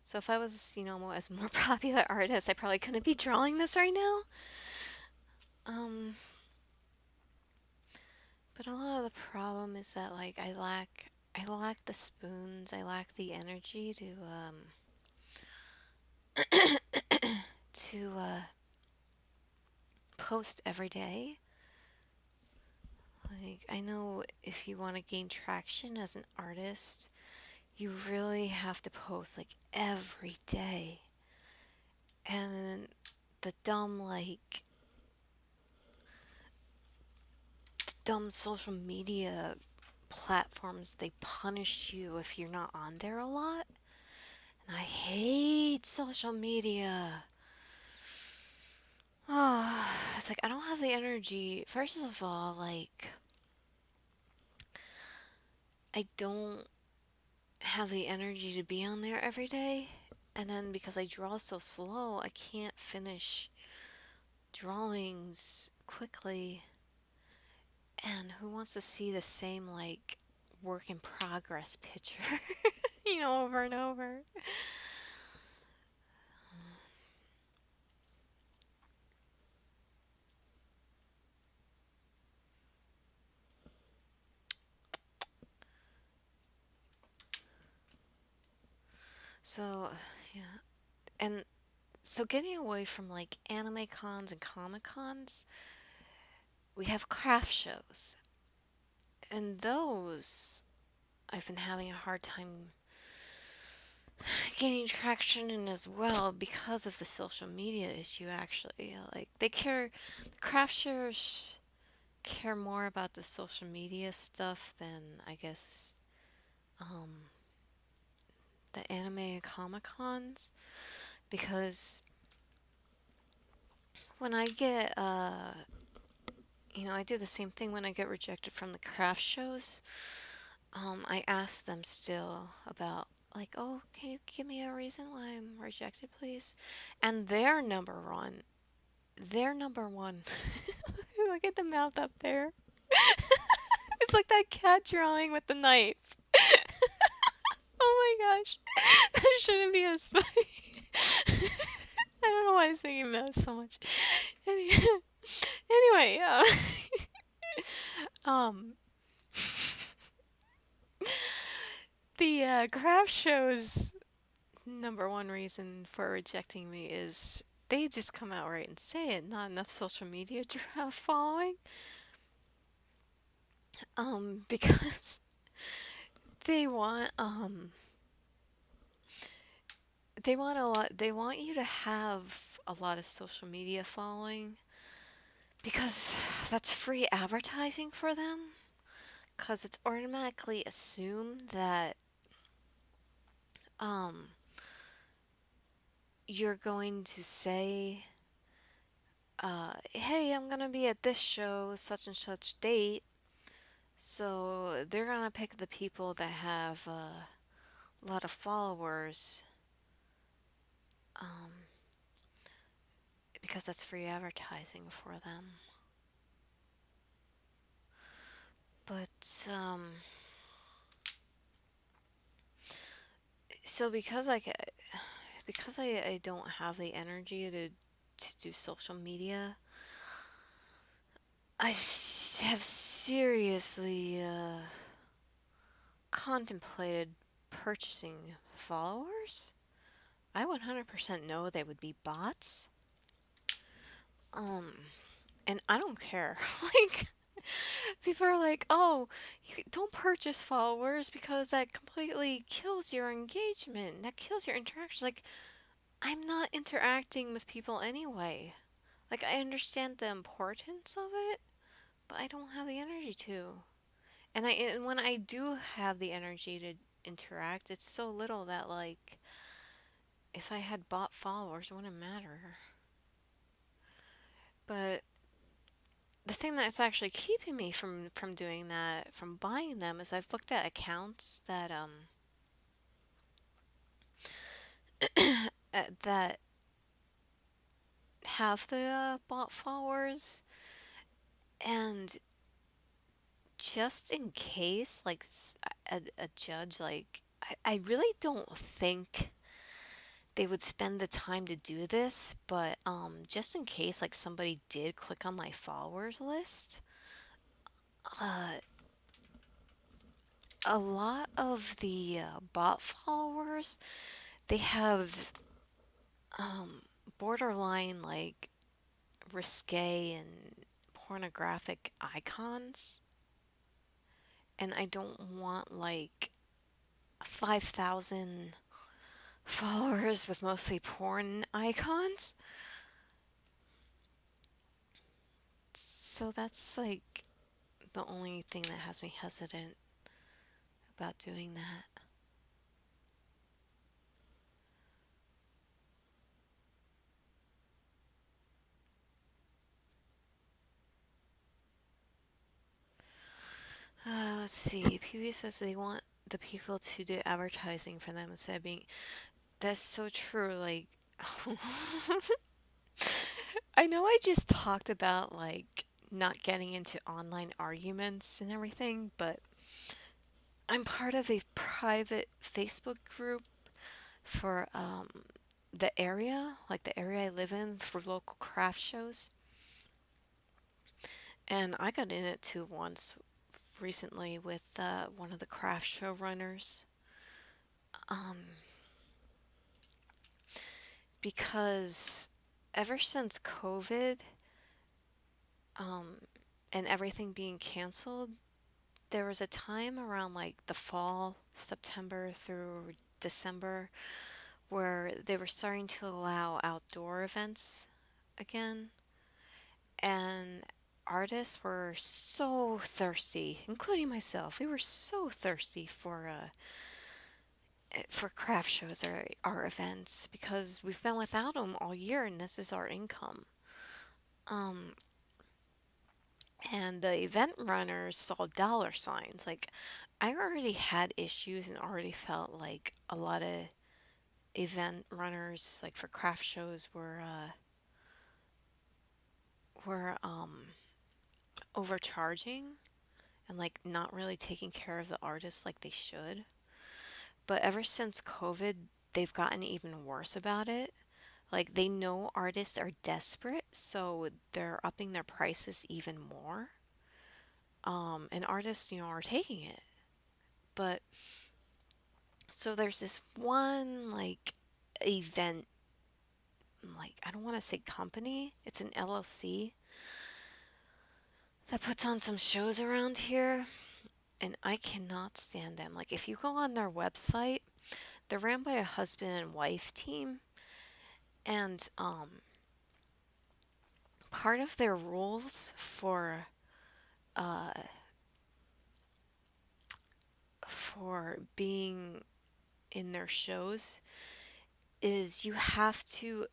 So if I was, as more popular artist, I probably couldn't be drawing this right now. Um, but a lot of the problem is that like I lack the spoons. I lack the energy to post every day. Like I know if you want to gain traction as an artist, you really have to post like every day. And the dumb social media platforms, they punish you if you're not on there a lot. And I hate social media. Oh, it's like I don't have the energy. First of all, like I don't have the energy to be on there every day. And then because I draw so slow, I can't finish drawings quickly. And who wants to see the same like work in progress picture, over and over? So, yeah. And so getting away from like anime cons and comic cons, we have craft shows. And those I've been having a hard time gaining traction in as well because of the social media issue, actually. Like, craft shows care more about the social media stuff than, I guess, um, the anime and Comic Cons. Because when I get, I do the same thing when I get rejected from the craft shows. I ask them still about, like, oh, can you give me a reason why I'm rejected, please? And their number one. Look at the mouth up there. It's like that cat drawing with the knife. Oh my gosh. That shouldn't be as funny. I don't know why it's making me laugh so much. Anyway, um, the craft show's number one reason for rejecting me is they just come out right and say it. Not enough social media following. Because they want um they want a lot. They want you to have a lot of social media following because that's free advertising for them. Because it's automatically assumed that um you're going to say, hey, I'm gonna be at this show such and such date. So they're gonna pick the people that have a lot of followers, um, because that's free advertising for them. But so because I don't have the energy to do social media, have seriously contemplated purchasing followers. I 100% know they would be bots. Um, and I don't care. Like, people are like, oh, you don't purchase followers because that completely kills your engagement. That kills your interaction. Like, I'm not interacting with people anyway. Like, I understand the importance of it, but I don't have the energy to. And when I do have the energy to interact, it's so little that, like, if I had bought followers, it wouldn't matter. But the thing that's actually keeping me from doing that, from buying them, is I've looked at accounts that have the bot followers, and just in case, like, a judge, like, I really don't think they would spend the time to do this, but just in case, like, somebody did click on my followers list, uh, a lot of the bot followers, they have um, borderline, like, risque and pornographic icons, and I don't want, like, 5,000 followers with mostly porn icons. So that's, like, the only thing that has me hesitant about doing that. Let's see. PB says they want the people to do advertising for them instead of being. That's so true. Like, I know I just talked about, like, not getting into online arguments and everything, but I'm part of a private Facebook group for the area, like the area I live in, for local craft shows. And I got in it too once recently with one of the craft show runners. Um, because ever since COVID, um, and everything being canceled, there was a time around, like, the fall, September through December where they were starting to allow outdoor events again, and artists were so thirsty, including myself. We were so thirsty for craft shows or art events because we've been without them all year, and this is our income. Um, and the event runners saw dollar signs. Like, I already had issues and already felt like a lot of event runners, like for craft shows, were overcharging and like not really taking care of the artists like they should. But ever since COVID, they've gotten even worse about it. Like they know artists are desperate, so they're upping their prices even more. And artists, are taking it. But so there's this one like event, like I don't want to say company, it's an LLC that puts on some shows around here, and I cannot stand them. Like if you go on their website, they're ran by a husband and wife team, and part of their rules uh for being in their shows is you have to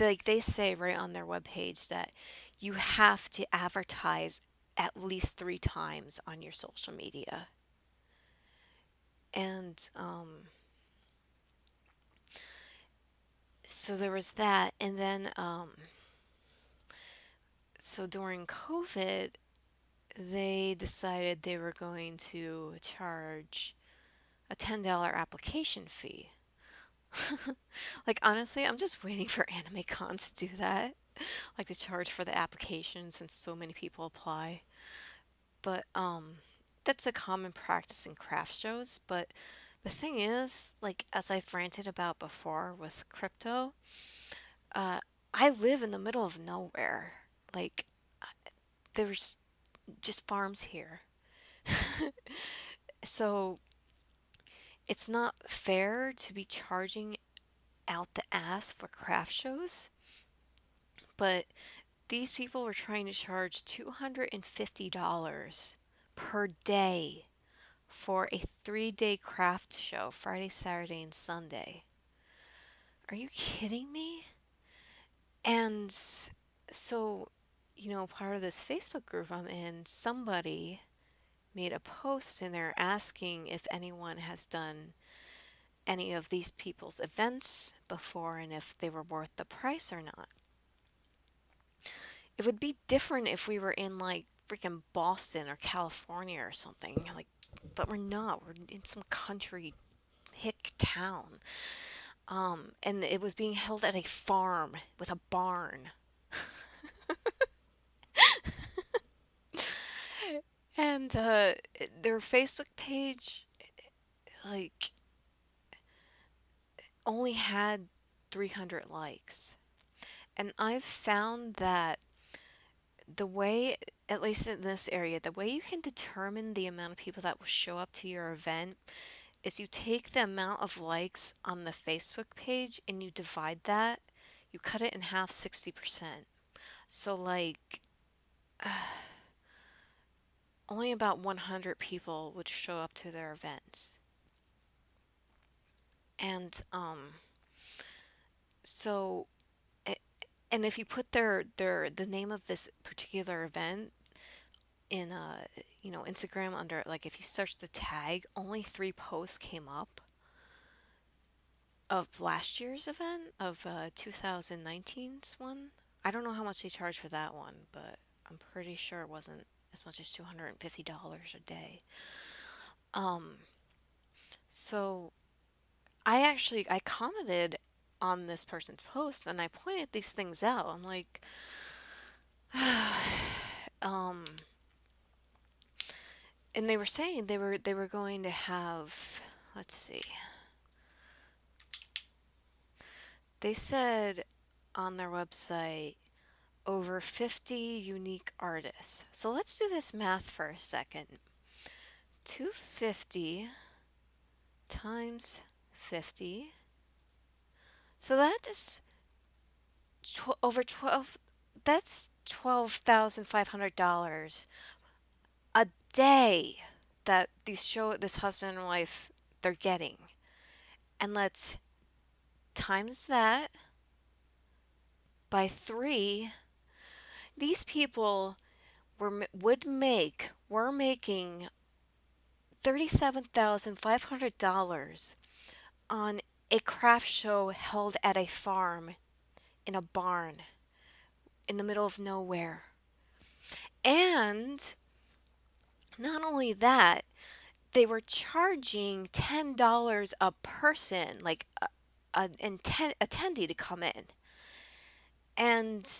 like they say right on their webpage that you have to advertise at least 3 times on your social media. And so there was that, and then so during COVID, they decided they were going to charge a $10 application fee. Like honestly, I'm just waiting for anime cons to do that. Like to charge for the application since so many people apply. But that's a common practice in craft shows, but the thing is, like as I've ranted about before with crypto, uh I live in the middle of nowhere. Like there's just farms here. So it's not fair to be charging out the ass for craft shows, but these people were trying to charge $250 per day for a 3-day craft show, Friday, Saturday, and Sunday. Are you kidding me? And so, part of this Facebook group I'm in, somebody made a post in there asking if anyone has done any of these people's events before and if they were worth the price or not. It would be different if we were in like freaking Boston or California or something. Like, but we're not. We're in some country hick town. And it was being held at a farm with a barn. And their Facebook page, like, only had 300 likes. And I've found that the way, at least in this area, the way you can determine the amount of people that will show up to your event is you take the amount of likes on the Facebook page and you divide that, you cut it in half 60%. So, like, only about 100 people would show up to their events. And, so, a- and if you put the name of this particular event in Instagram under, like if you search the tag, only 3 posts came up of last year's event of 2019's one. I don't know how much they charged for that one, but I'm pretty sure it wasn't as much as $250 a day. Um, so I commented on this person's post and I pointed these things out. I'm like, um, and they were saying they were going to have, let's see, they said on their website over 50 unique artists. So let's do this math for a second. 250 times 50. So that is over 12. That's $12,500 a day that this husband and wife they're getting. And let's times that by 3. These people were making $37,500 on a craft show held at a farm in a barn in the middle of nowhere. And not only that, they were charging $10 a person, like an attendee to come in. And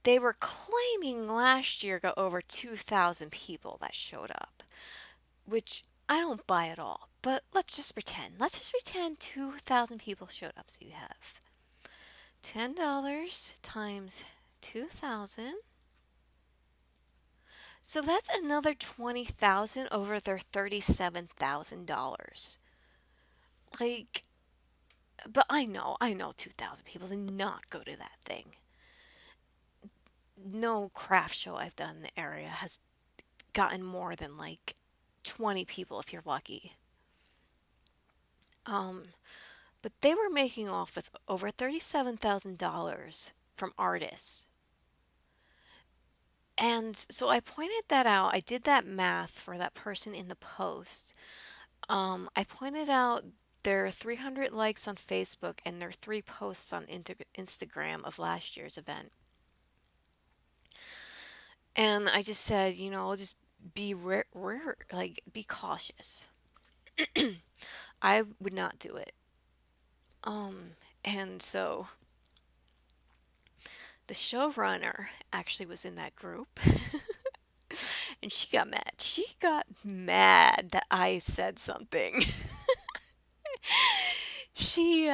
they were claiming last year got over 2,000 people that showed up, which I don't buy at all. But let's just pretend. Let's just pretend 2,000 people showed up. So you have $10 times 2,000. So that's another 20,000 over their $37,000. Like, but I know 2,000 people did not go to that thing. No craft show I've done in the area has gotten more than like 20 people if you're lucky. Um, but they were making off with over $37,000 from artists. And so I pointed that out. I did that math for that person in the post. I pointed out their 300 likes on Facebook and their 3 posts on Instagram of last year's event. And I just said, just be like be cautious. I would not do it. Um, and so the showrunner actually was in that group and she got mad. She got mad that I said something. she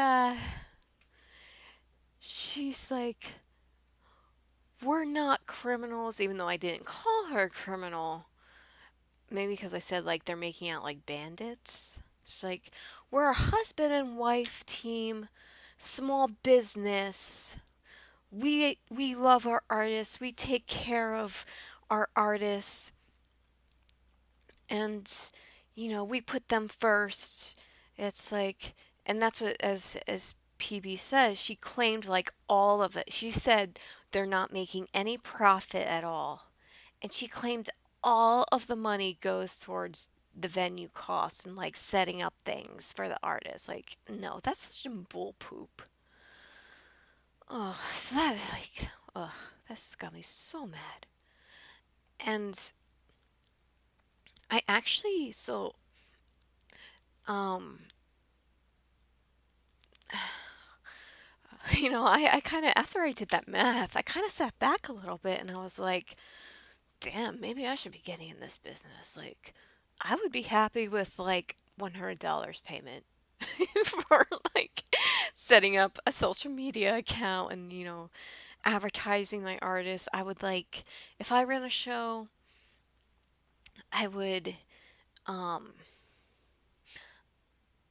she's like, "We're not criminals," even though I didn't call her a criminal. Maybe because I said like they're making out like bandits. It's like, "We're a husband and wife team, small business. We love our artists. We take care of our artists and we put them first." It's like, and that's what, as PB says, she claimed like all of it. She said they're not making any profit at all. And she claimed all of the money goes towards the venue costs and like setting up things for the artists. Like, no, that's such a bull poop. Oh, so that like, ugh, that just got me so mad. And I actually, um, I kind of, after I did that math, I kind of sat back a little bit and I was like, damn, maybe I should be getting in this business. Like, I would be happy with like $100 payment for like setting up a social media account and, advertising my artists. I would like, if I ran a show, I would, um,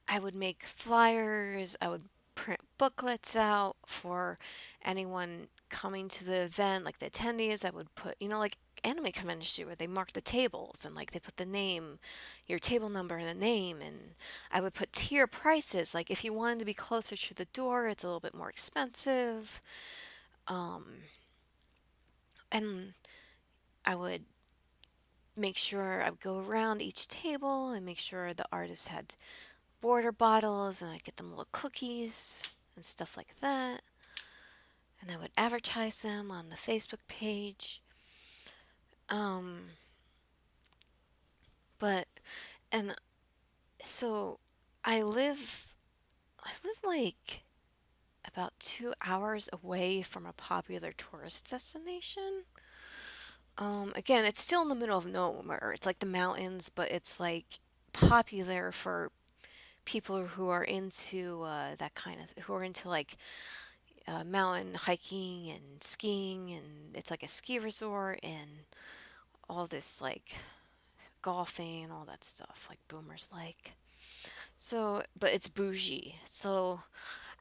I would make flyers, I would print booklets out for anyone coming to the event, like the attendees. I would put, like anime convention where they mark the tables and like they put the name, your table number and the name. And I would put tier prices. Like if you wanted to be closer to the door, it's a little bit more expensive. Um, and I would make sure I would go around each table and make sure the artist had water bottles and I'd get them little cookies and stuff like that. And I would advertise them on the Facebook page. Um, but and so I live like about 2 hours away from a popular tourist destination. Again, it's still in the middle of nowhere. It's like the mountains, but it's like popular for people who are into that kind of who are into like mountain hiking and skiing, and it's like a ski resort and all this like golfing and all that stuff like boomers like. But it's bougie. So,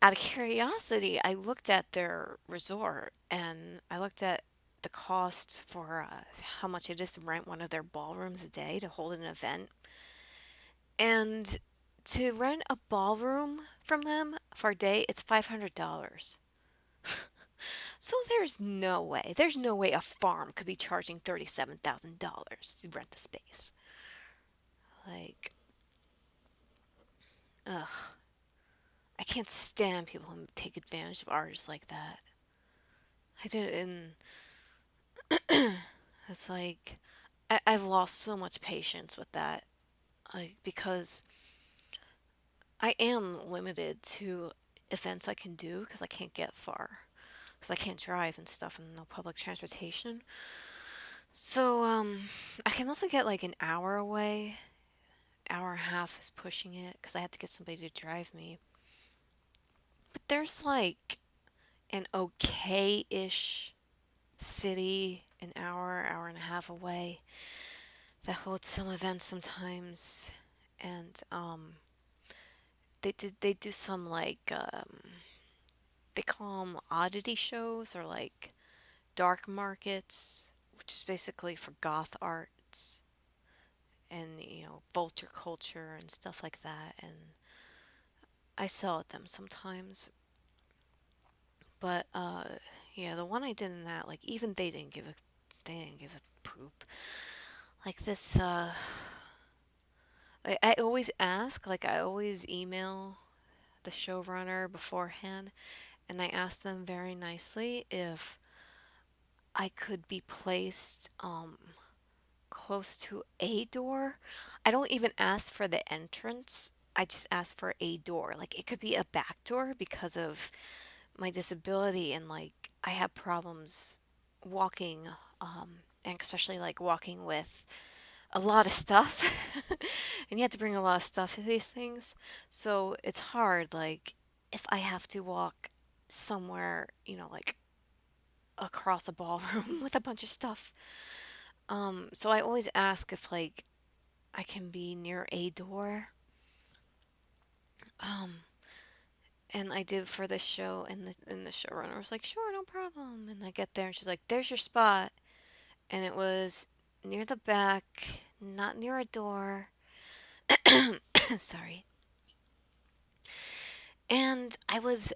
out of curiosity, I looked at their resort and I looked at the cost for how much it is to rent one of their ballrooms a day to hold an event. And to rent a ballroom from them for a day, it's $500. So there's no way a farm could be charging $37,000 to rent the space. Like, ugh, I can't stand people who take advantage of artists like that. I did, and it's like I've lost so much patience with that, like because I am limited to events I can do because I can't get far, because I can't drive and stuff and no public transportation. So I can also get like an hour away. Hour and a half is pushing it because I have to get somebody to drive me. But there's like an okay-ish city an hour and a half away that holds some events sometimes, and they do some like they call them oddity shows or like dark markets, which is basically for goth arts and vulture culture and stuff like that. And I sell at them sometimes, but yeah, the one I did in that, like even they didn't give a poop. Like this, I always ask, like I always email the showrunner beforehand, and I ask them very nicely if I could be placed close to a door. I don't even ask for the entrance. I just ask for a door. Like it could be a back door because of my disability and like I have problems walking and especially like walking with a lot of stuff. And you have to bring a lot of stuff to these things. So it's hard like if I have to walk somewhere, like across a ballroom with a bunch of stuff. So I always ask if like I can be near a door. Um, and I did for the show, and the showrunner was like, "Sure, no problem." And I get there, and she's like, "There's your spot," and it was near the back, not near a door. Sorry. And I was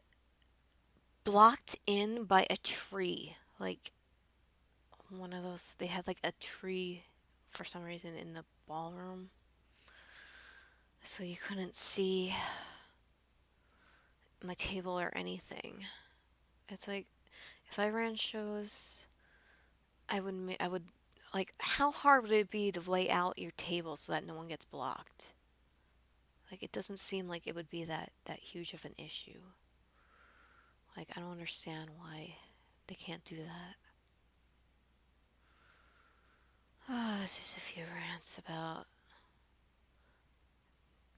blocked in by a tree, like one of those. They had like a tree for some reason in the ballroom, so you couldn't see my table or anything. It's like if I ran shows, I would like how hard would it be to lay out your table so that no one gets blocked? Like it doesn't seem like it would be that huge of an issue. Like I don't understand why they can't do that. It's just a few rants about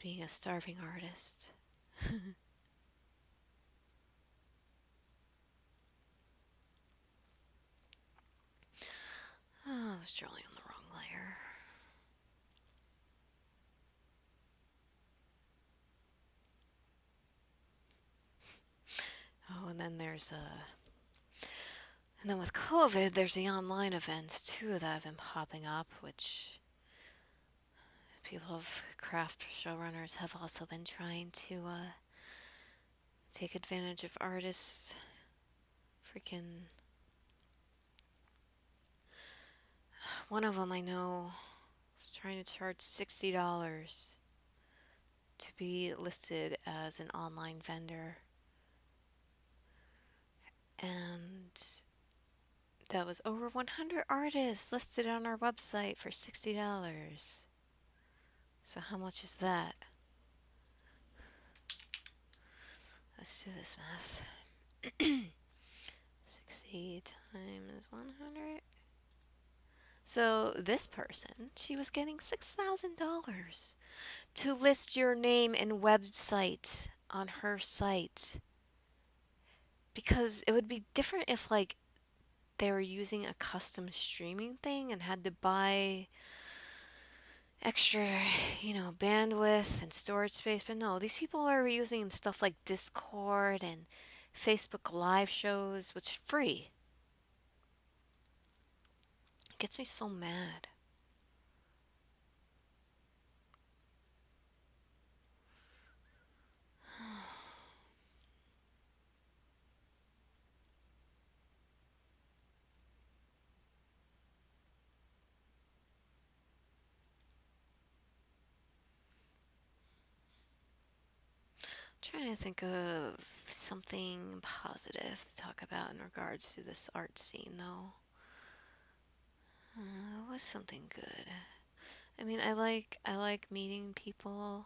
being a starving artist. Oh, I was drawing on the wrong layer. Oh, and then with COVID, there's the online events too that have been popping up, which people of craft showrunners have also been trying to take advantage of artists. Freaking one of them I know is trying to charge $60 to be listed as an online vendor, and that was over 100 artists listed on our website for $60. So how much is that? Let's do this math. 60 times 100. So this person, she was getting $6,000 to list your name and website on her site. Because it would be different if like they were using a custom streaming thing and had to buy extra, bandwidth and storage space. But no, these people are using stuff like Discord and Facebook live shows, which is free. It gets me so mad. Trying to think of something positive to talk about in regards to this art scene, though. What's something good? I mean, I like meeting people.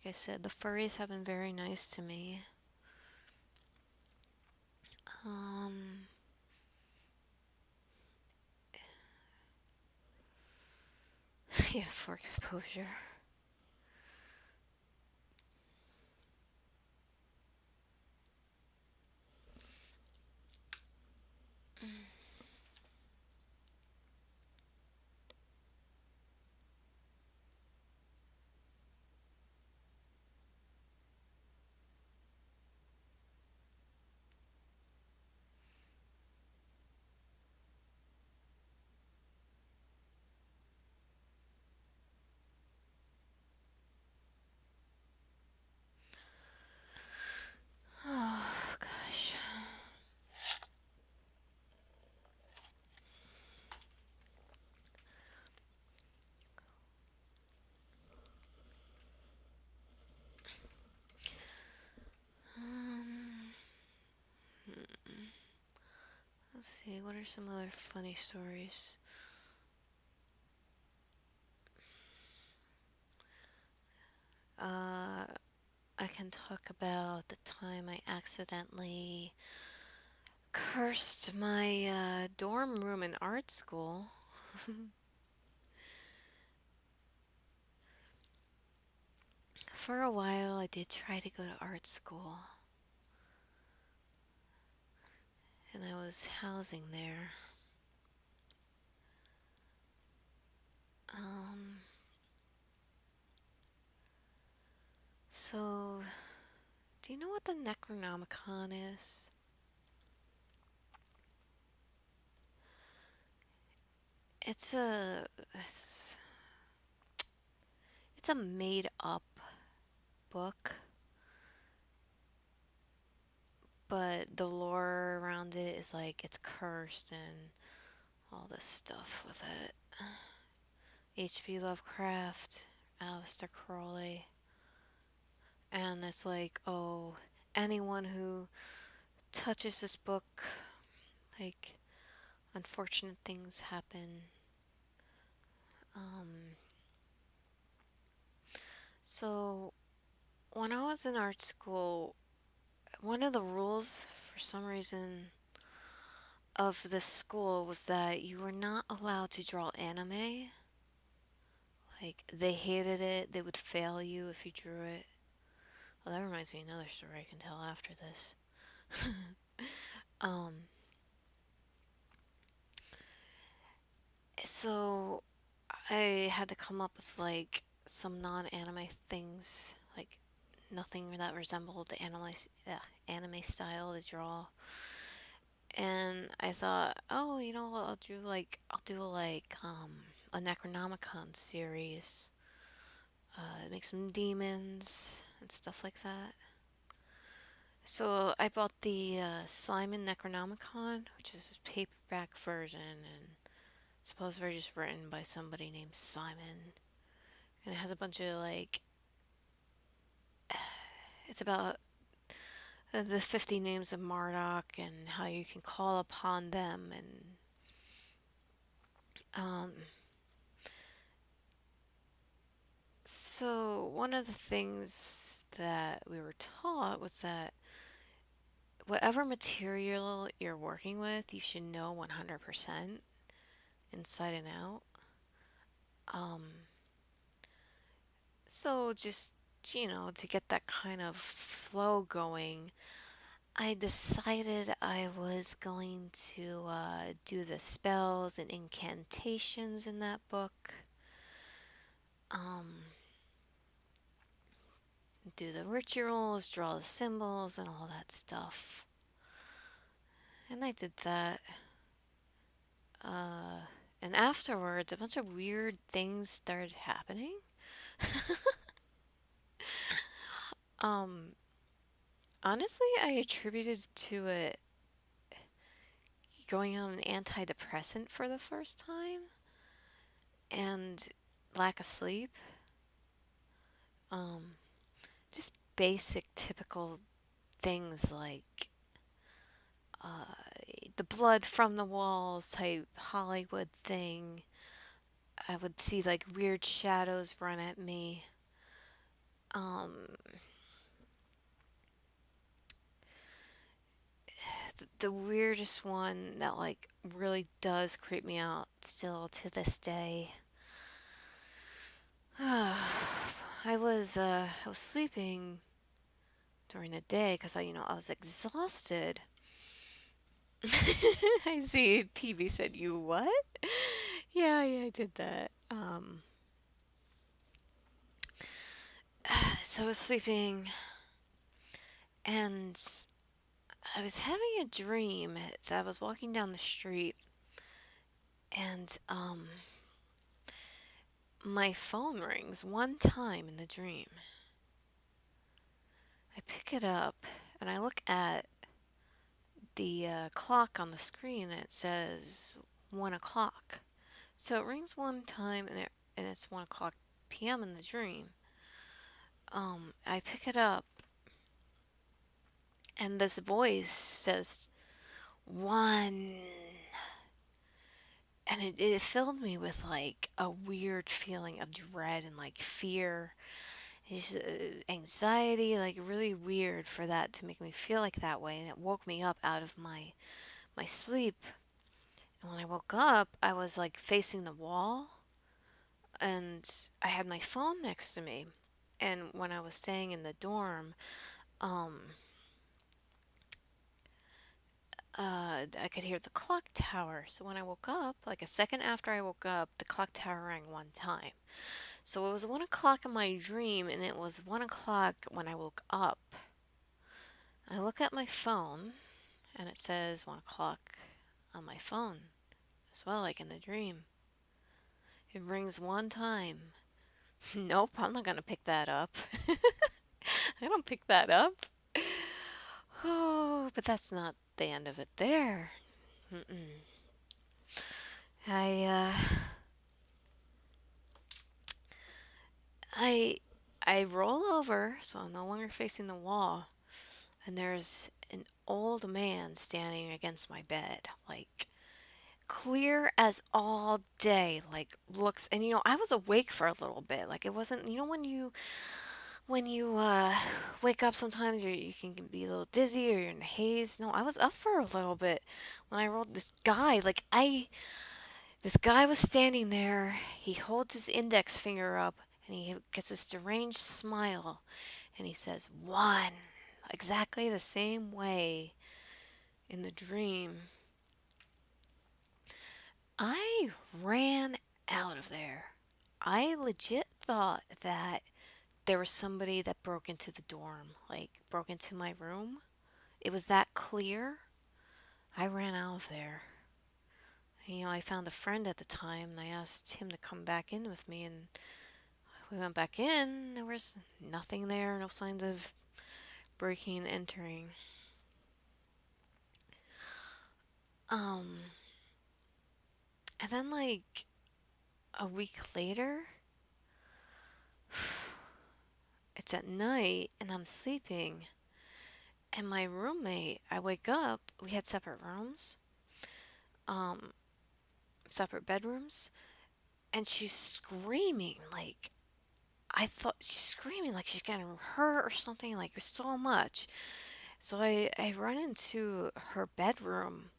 Like I said, the furries have been very nice to me. Um, yeah, for exposure. Oh gosh. Um, let's see. What are some other funny stories? Uh, I can talk about the time I accidentally cursed my dorm room in art school. For a while, I did try to go to art school, and I was housing there. Um, so, do you know what the Necronomicon is? It's a it's, it's a made up book, but the lore around it is like it's cursed and all this stuff with it. H.P. Lovecraft, Aleister Crowley, and it's like, oh, anyone who touches this book, like, unfortunate things happen. Um, so when I was in art school, one of the rules, for some reason, of the school was that you were not allowed to draw anime. Like, they hated it, they would fail you if you drew it. Well, that reminds me of another story I can tell after this. um, so I had to come up with like some non-anime things, like nothing that resembled the anime style to draw. And I thought, oh, what? I'll do like a Necronomicon series, make some demons and stuff like that. So I bought the Simon Necronomicon, which is a paperback version, and supposedly just written by somebody named Simon. And it has a bunch of like, it's about the 50 names of Marduk and how you can call upon them. And um, so one of the things that we were taught was that whatever material you're working with, you should know 100% inside and out. Um, so just, to get that kind of flow going, I decided I was going to do the spells and incantations in that book. um, do the rituals, draw the symbols, and all that stuff. And I did that. Uh, and afterwards, a bunch of weird things started happening. Um, Honestly, I attributed to it going on an antidepressant for the first time and lack of sleep. Um, just basic, typical things like uh, the blood from the walls type Hollywood thing. I would see like weird shadows run at me. Um, the weirdest one that like really does creep me out still to this day. I was sleeping during the day because I was exhausted. I see PB said you what? Yeah, I did that. So I was sleeping and I was having a dream. So I was walking down the street and my phone rings one time in the dream. I pick it up and I look at the clock on the screen and it says 1 o'clock. So it rings one time and it's 1 o'clock p.m. in the dream. I pick it up and this voice says one, and it filled me with like a weird feeling of dread and like fear, just, anxiety, like really weird for that to make me feel like that way, and it woke me up out of my sleep. And when I woke up, I was like facing the wall and I had my phone next to me. And when I was staying in the dorm, um, I could hear the clock tower. So when I woke up, like a second after I woke up, the clock tower rang one time. So it was 1 o'clock in my dream, and it was 1 o'clock when I woke up. I look at my phone, and it says 1 o'clock on my phone as well, like in the dream. It rings one time. Nope, I'm not gonna pick that up. I don't pick that up. Oh, but that's not the end of it there. Mm-mm. I, uh, I, I roll over, so I'm no longer facing the wall, and there's an old man standing against my bed, like clear as all day, like looks, and I was awake for a little bit, like it wasn't, when you wake up sometimes you can be a little dizzy or you're in a haze. No, I was up for a little bit when I rolled this guy. This guy was standing there. He holds his index finger up and he gets this deranged smile and he says, "One." Exactly the same way in the dream. I ran out of there. I legit thought that there was somebody that broke into the dorm, like broke into my room. It was that clear. I ran out of there. I found a friend at the time and I asked him to come back in with me, and we went back in. There was nothing there, no signs of breaking and entering. Um, and then like a week later, it's at night and I'm sleeping, and my roommate, I wake up, we had separate rooms, um, separate bedrooms, and she's screaming like I thought she's screaming like she's getting hurt or something, like so much. So I run into her bedroom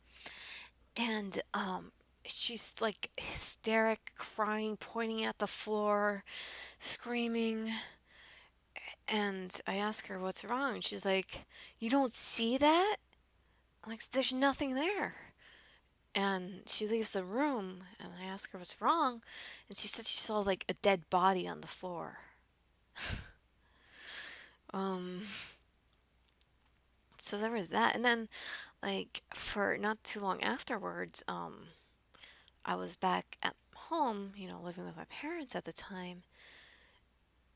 and she's like hysteric, crying, pointing at the floor, screaming. And I ask her what's wrong, and she's like, "You don't see that?" I'm like, "There's nothing there." And she leaves the room, and I ask her what's wrong, and she said she saw like a dead body on the floor. Um, so there was that, and then like for not too long afterwards, I was back at home, living with my parents at the time,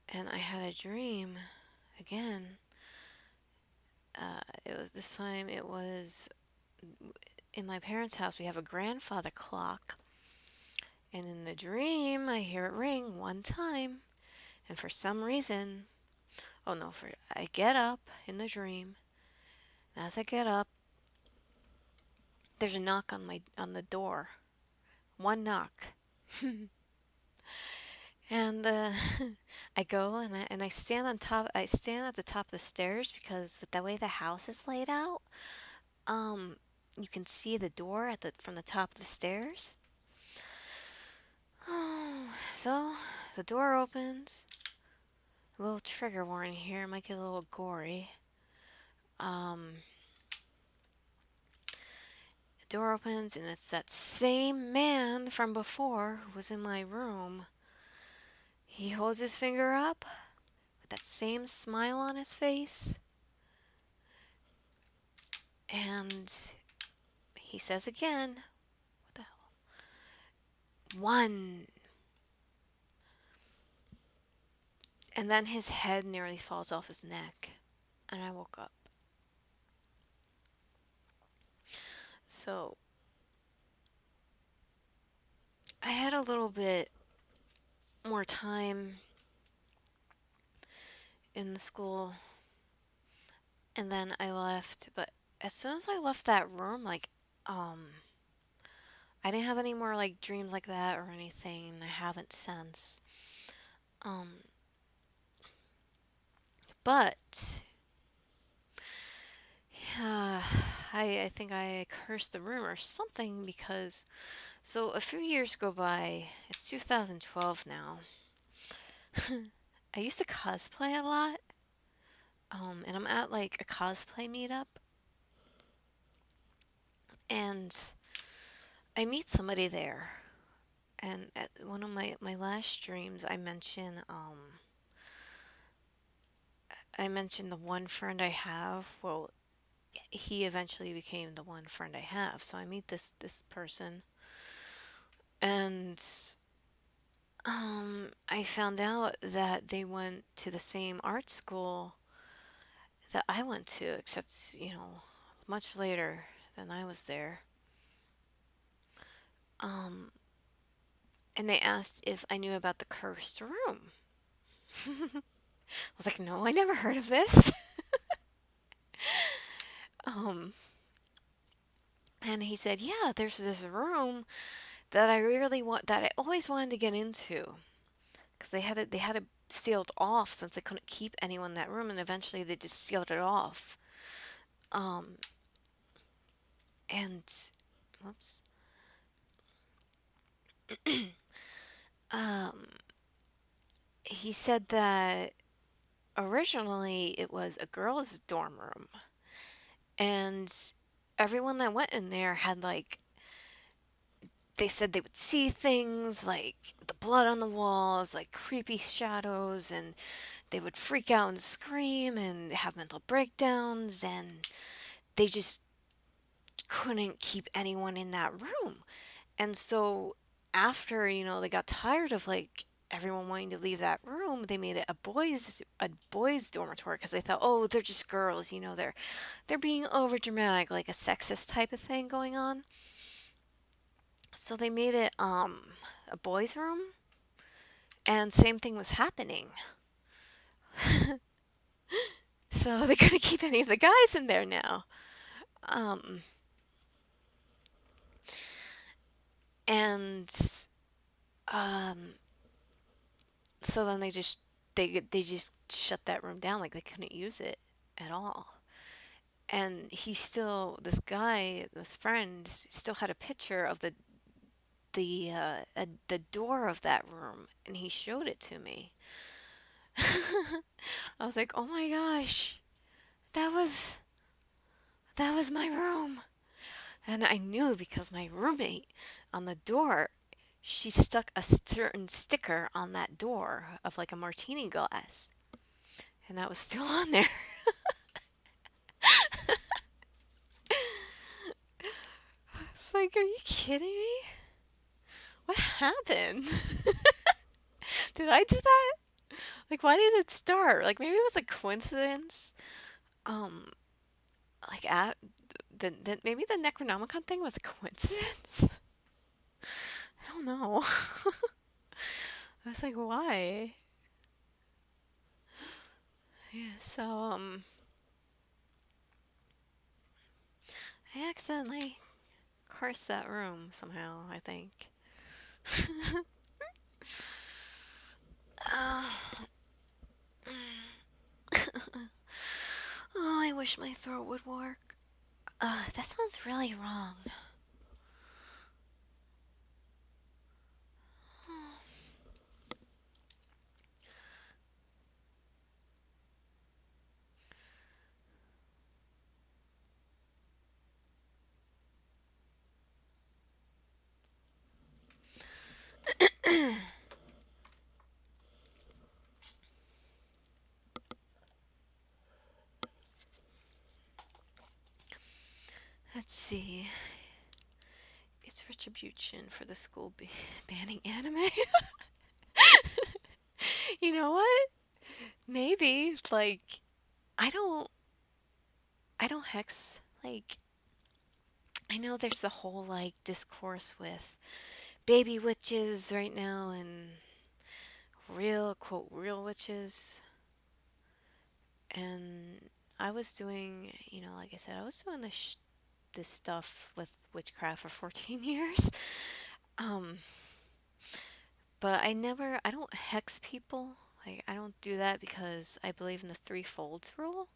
and I had a dream again. It was this time. It was in my parents' house. We have a grandfather clock, and in the dream, I hear it ring one time, and for some reason, oh no, for I get up in the dream. And as I get up, there's a knock on the door. One knock. And I go and I stand on top. I stand at the top of the stairs because with the way the house is laid out, um, you can see the door at the from the top of the stairs. So the door opens. A little trigger warning here. It might get a little gory. Um, the door opens and it's that same man from before who was in my room. He holds his finger up with that same smile on his face, and he says again, "What the hell? One." And then his head nearly falls off his neck, and I woke up. So I had a little bit more time in the school, and then I left. But as soon as I left that room, I didn't have any more like dreams like that or anything. I haven't since. Um, but yeah, I think I cursed the room or something because so a few years go by. It's 2012 now. I used to cosplay a lot. And I'm at like a cosplay meetup, and I meet somebody there. And at one of my last streams, I mentioned the one friend I have. Well, he eventually became the one friend I have. So I meet this person, and I found out that they went to the same art school that I went to, except much later than I was there. Um, and they asked if I knew about the cursed room. I was like, no, I never heard of this. um, and he said, yeah, there's this room that I always wanted to get into because they had it sealed off since they couldn't keep anyone in that room, and eventually they just sealed it off. Um, and whoops. Um, he said that originally it was a girls' dorm room, and everyone that went in there had like they said they would see things like the blood on the walls, like creepy shadows, and they would freak out and scream and have mental breakdowns, and they just couldn't keep anyone in that room. And so after, they got tired of like everyone wanting to leave that room, they made it a boys dormitory because they thought, "Oh, they're just girls, they're being over dramatic, like a sexist type of thing going on." So they made it a boys room, and same thing was happening. So they couldn't keep any of the guys in there now. Um and um so then they just shut that room down, like they couldn't use it at all. And this guy, this friend, still had a picture of the door of that room, and he showed it to me. I was like, "Oh my gosh, that was that was my room." And I knew because my roommate on the door, she stuck a certain sticker on that door of like a martini glass, and that was still on there. It's like, are you kidding me? What happened? Did I do that? Like, why did it start? Like, maybe it was a coincidence. Um, like, maybe the Necronomicon thing was a coincidence. I don't know. I was like, why? Yeah, so, I accidentally cursed that room somehow, I think. Oh, oh, I wish my throat would work. That sounds really wrong. Let's see. It's retribution for the school banning anime. You know what? Maybe like I don't I don't hex like I know there's the whole like discourse with baby witches right now and real quote real witches, and I was doing, like I said, I was doing this stuff with witchcraft for 14 years. Um but I don't hex people. Like I don't do that because I believe in the three folds rule.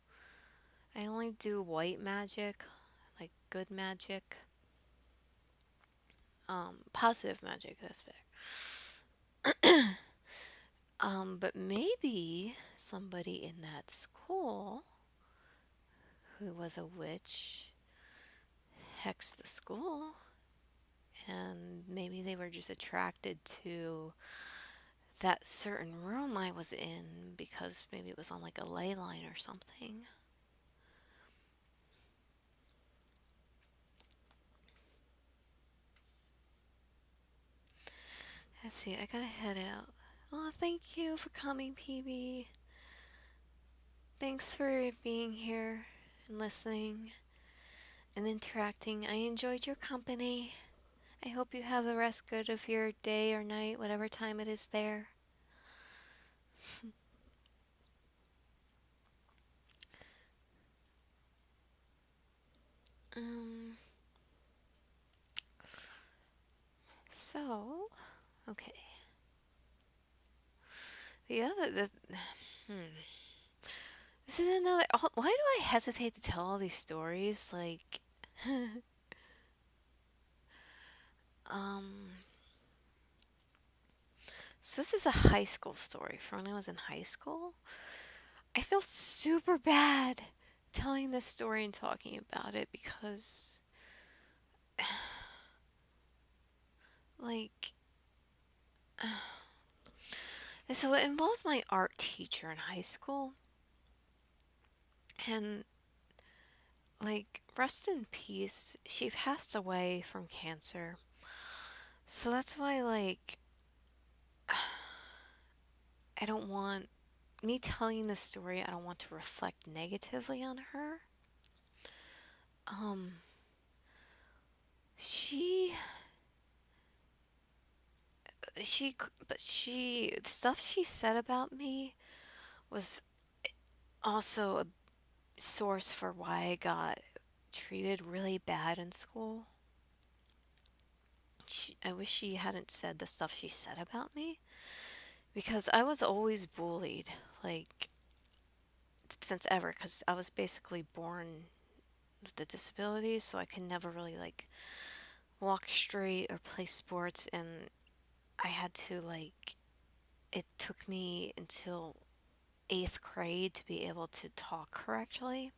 I only do white magic, like good magic, positive magic, that's better. But maybe somebody in that school who was a witch hexed the school, and maybe they were just attracted to that certain room I was in because maybe it was on like a ley line or something. Let's see, I gotta head out. Oh, thank you for coming, PB. Thanks for being here and listening and interacting. I enjoyed your company. I hope you have the rest good of your day or night, whatever time it is there. Um, so, okay. Hmm. This is another. Why do I hesitate to tell all these stories? Like, um, so this is a high school story from when I was in high school. I feel super bad telling this story and talking about it because, like, so it involves my art teacher in high school, and like, rest in peace. She passed away from cancer. So that's why, like, I don't want me telling this story, I don't want to reflect negatively on her. Um, she, the stuff she said about me was also a source for why I got treated really bad in school. I wish she hadn't said the stuff she said about me because I was always bullied, like, since ever, because I was basically born with the disabilities, so I could never really, like, walk straight or play sports, and I had to, like, it took me until eighth grade to be able to talk correctly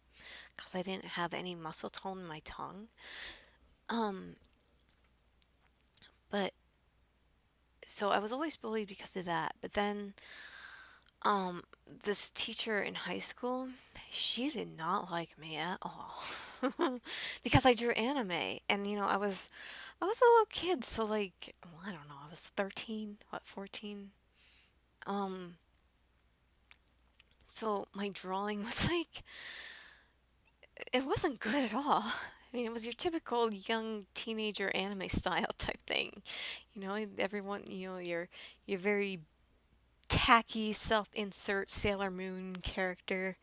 because I didn't have any muscle tone in my tongue. Um, but so I was always bullied because of that. But then, um, this teacher in high school, she did not like me at all because I drew anime, and I was a little kid, so like, well, I don't know, I was 13, what, 14. Um, so my drawing was like, it wasn't good at all. I mean, it was your typical young teenager anime style type thing. Everyone, you're very tacky self-insert Sailor Moon character.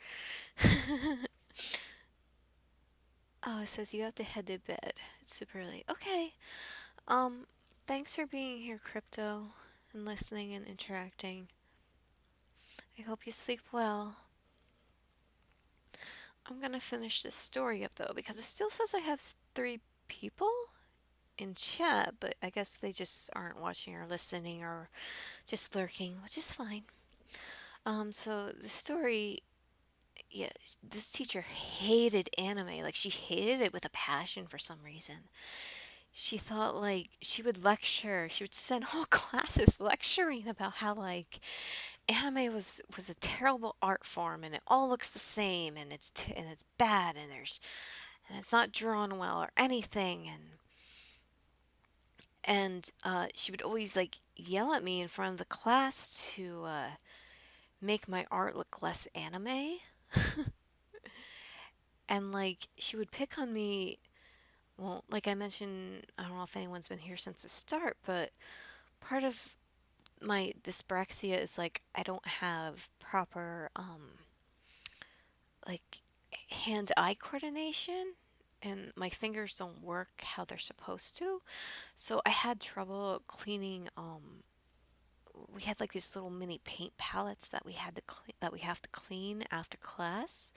Oh, it says you have to head to bed. It's super early. Okay. Um, Thanks for being here, Crypto, and listening and interacting. I hope you sleep well. I'm gonna finish this story up though because it still says I have three people in chat, but I guess they just aren't watching or listening or just lurking, which is fine. So the story, yeah, this teacher hated anime. Like, she hated it with a passion for some reason. She thought, like, she would lecture, she would spend whole classes lecturing about how, like, anime was a terrible art form and it all looks the same and it's bad and it's not drawn well or anything, and she would always like yell at me in front of the class to make my art look less anime. And like, she would pick on me. Well, like I mentioned, I don't know if anyone's been here since the start, but part of my dyspraxia is like I don't have proper like hand-eye coordination, and my fingers don't work how they're supposed to. So I had trouble cleaning. We had like these little mini paint palettes that we have to clean after class,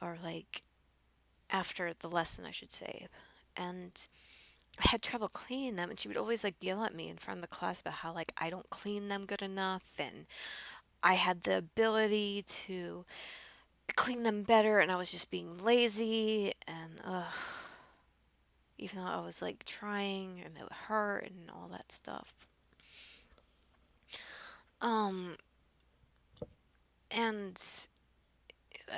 or like after the lesson, I should say. And I had trouble cleaning them, and she would always like yell at me in front of the class about how like I don't clean them good enough, and I had the ability to clean them better, and I was just being lazy, and even though I was like trying, and it would hurt and all that stuff. Um, and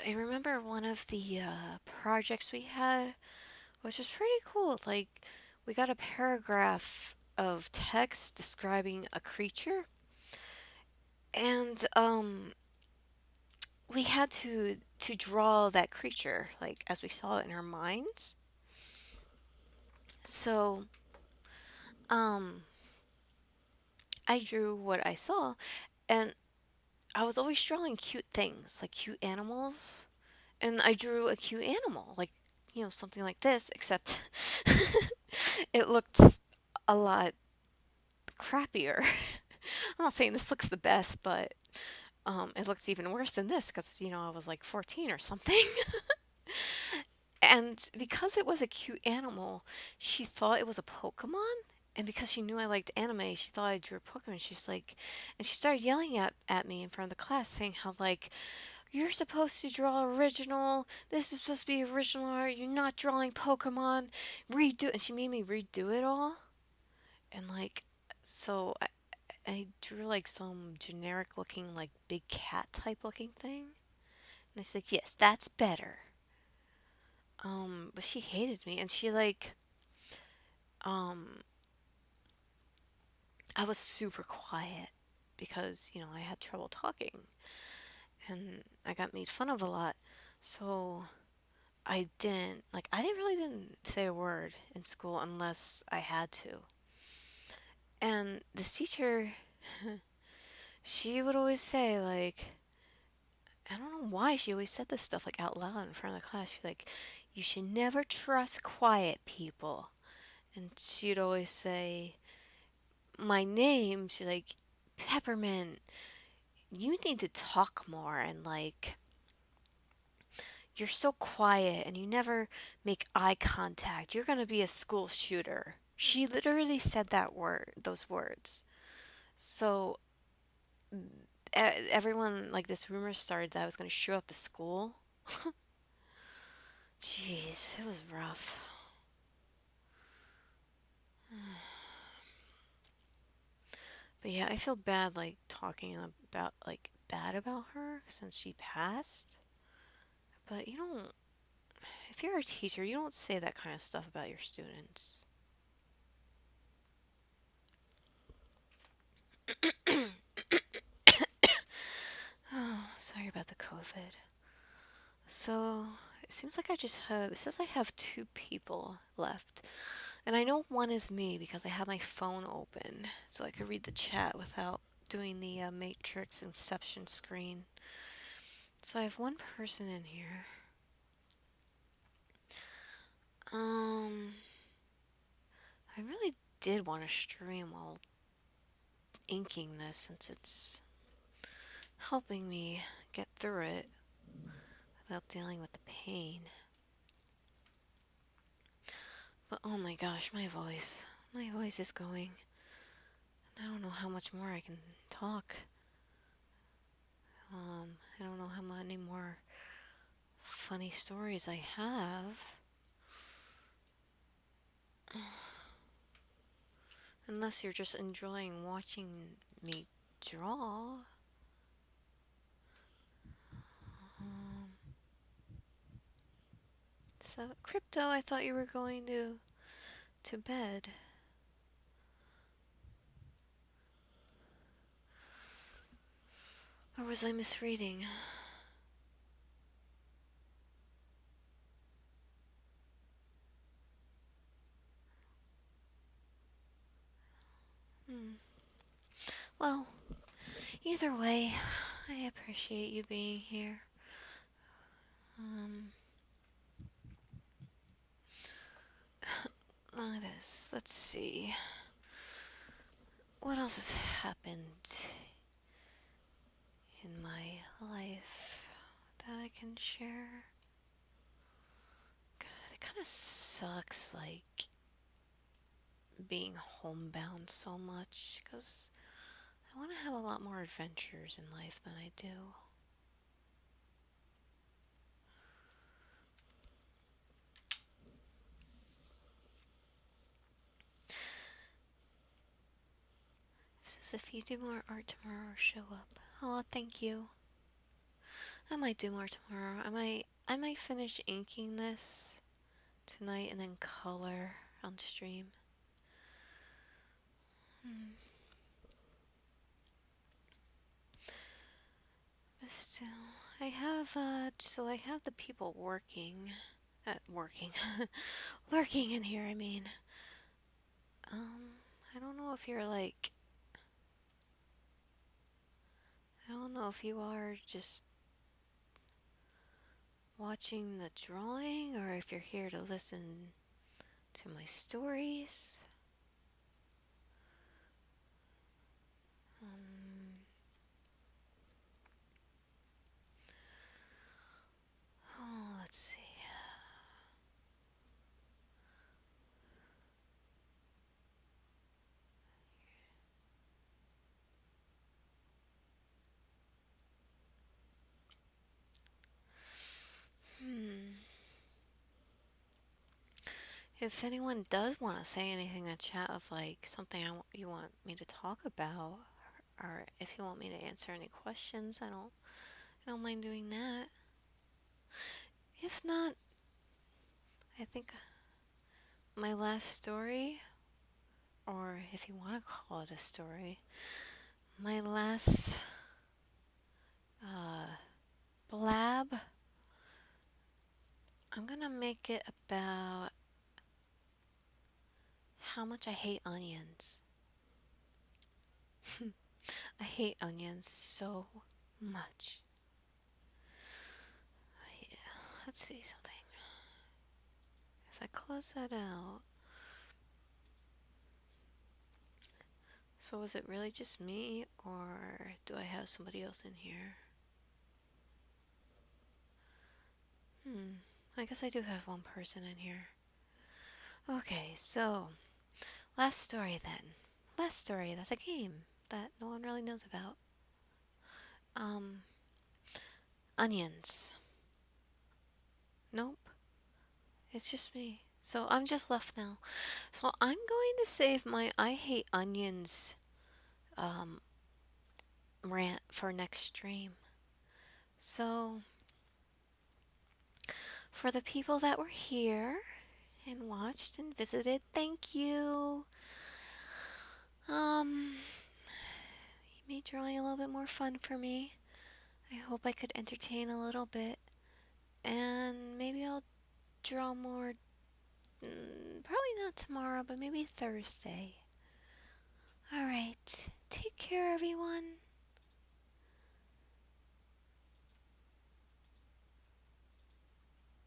I remember one of the projects we had, which was pretty cool. Like, we got a paragraph of text describing a creature, and we had to draw that creature like as we saw it in our minds. So, um, I drew what I saw, and I was always drawing cute things, like cute animals, and I drew a cute animal, like something like this, except it looked a lot crappier. I'm not saying this looks the best, but it looks even worse than this because I was like 14 or something. And because it was a cute animal, she thought it was a Pokemon. And because she knew I liked anime, she thought I drew a Pokemon. She's like, and she started yelling at me in front of the class, saying how like, you're supposed to draw original. This is supposed to be original art. You're not drawing Pokemon. Redo it. And she made me redo it all. And like, so I drew like some generic looking, like big cat type looking thing. And she's like, yes, that's better. But she hated me, and she like, um, I was super quiet because I had trouble talking, and I got made fun of a lot. So I didn't really didn't say a word in school unless I had to. And this teacher, she would always say like, I don't know why she always said this stuff like out loud in front of the class. She's like, you should never trust quiet people. And she'd always say my name. She's like, Peppermint, you need to talk more, and like, you're so quiet and you never make eye contact. You're going to be a school shooter. She literally said those words. So everyone, like, this rumor started that I was going to show up to school. Jeez, it was rough. But yeah, I feel bad like talking about like bad about her since she passed. But you don't, if you're a teacher, you don't say that kind of stuff about your students. Oh, sorry about the COVID. So, it seems like it says I have two people left. And I know one is me because I have my phone open so I could read the chat without doing the Matrix Inception screen. So I have one person in here. Um, I really did want to stream while inking this since it's helping me get through it without dealing with the pain. But oh my gosh, my voice. My voice is going. I don't know how much more I can talk. I don't know how many more funny stories I have. Unless you're just enjoying watching me draw. Um, so, Crypto, I thought you were going to bed. Or was I misreading? Hmm. Well, either way, I appreciate you being here. Um, look at this. Let's see. What else has happened in my life that I can share? God, it kind of sucks, like, being homebound so much, because I want to have a lot more adventures in life than I do. It says if you do more art tomorrow, show up. Oh, thank you. I might do more tomorrow. I might finish inking this tonight and then color on stream. Hmm. But still, I have the people working, lurking in here. I mean, I don't know if you're like, I don't know if you are just watching the drawing or if you're here to listen to my stories. Um, oh, let's see. Hmm. If anyone does want to say anything in the chat of like something you want me to talk about, or if you want me to answer any questions, I don't mind doing that. If not, I think my last story, or if you want to call it a story, my last uh, blab, I'm gonna make it about how much I hate onions. I hate onions so much. Yeah, let's see something. If I close that out, so is it really just me, or do I have somebody else in here? I guess I do have one person in here. Okay, so last story then. Last story, that's a game that no one really knows about. Um, onions. Nope, it's just me. So I'm just left now. So I'm going to save my I hate onions um, rant for next stream. So, for the people that were here and watched and visited, thank you. You made drawing a little bit more fun for me. I hope I could entertain a little bit, and maybe I'll draw more. Probably not tomorrow, but maybe Thursday. Alright, take care, everyone.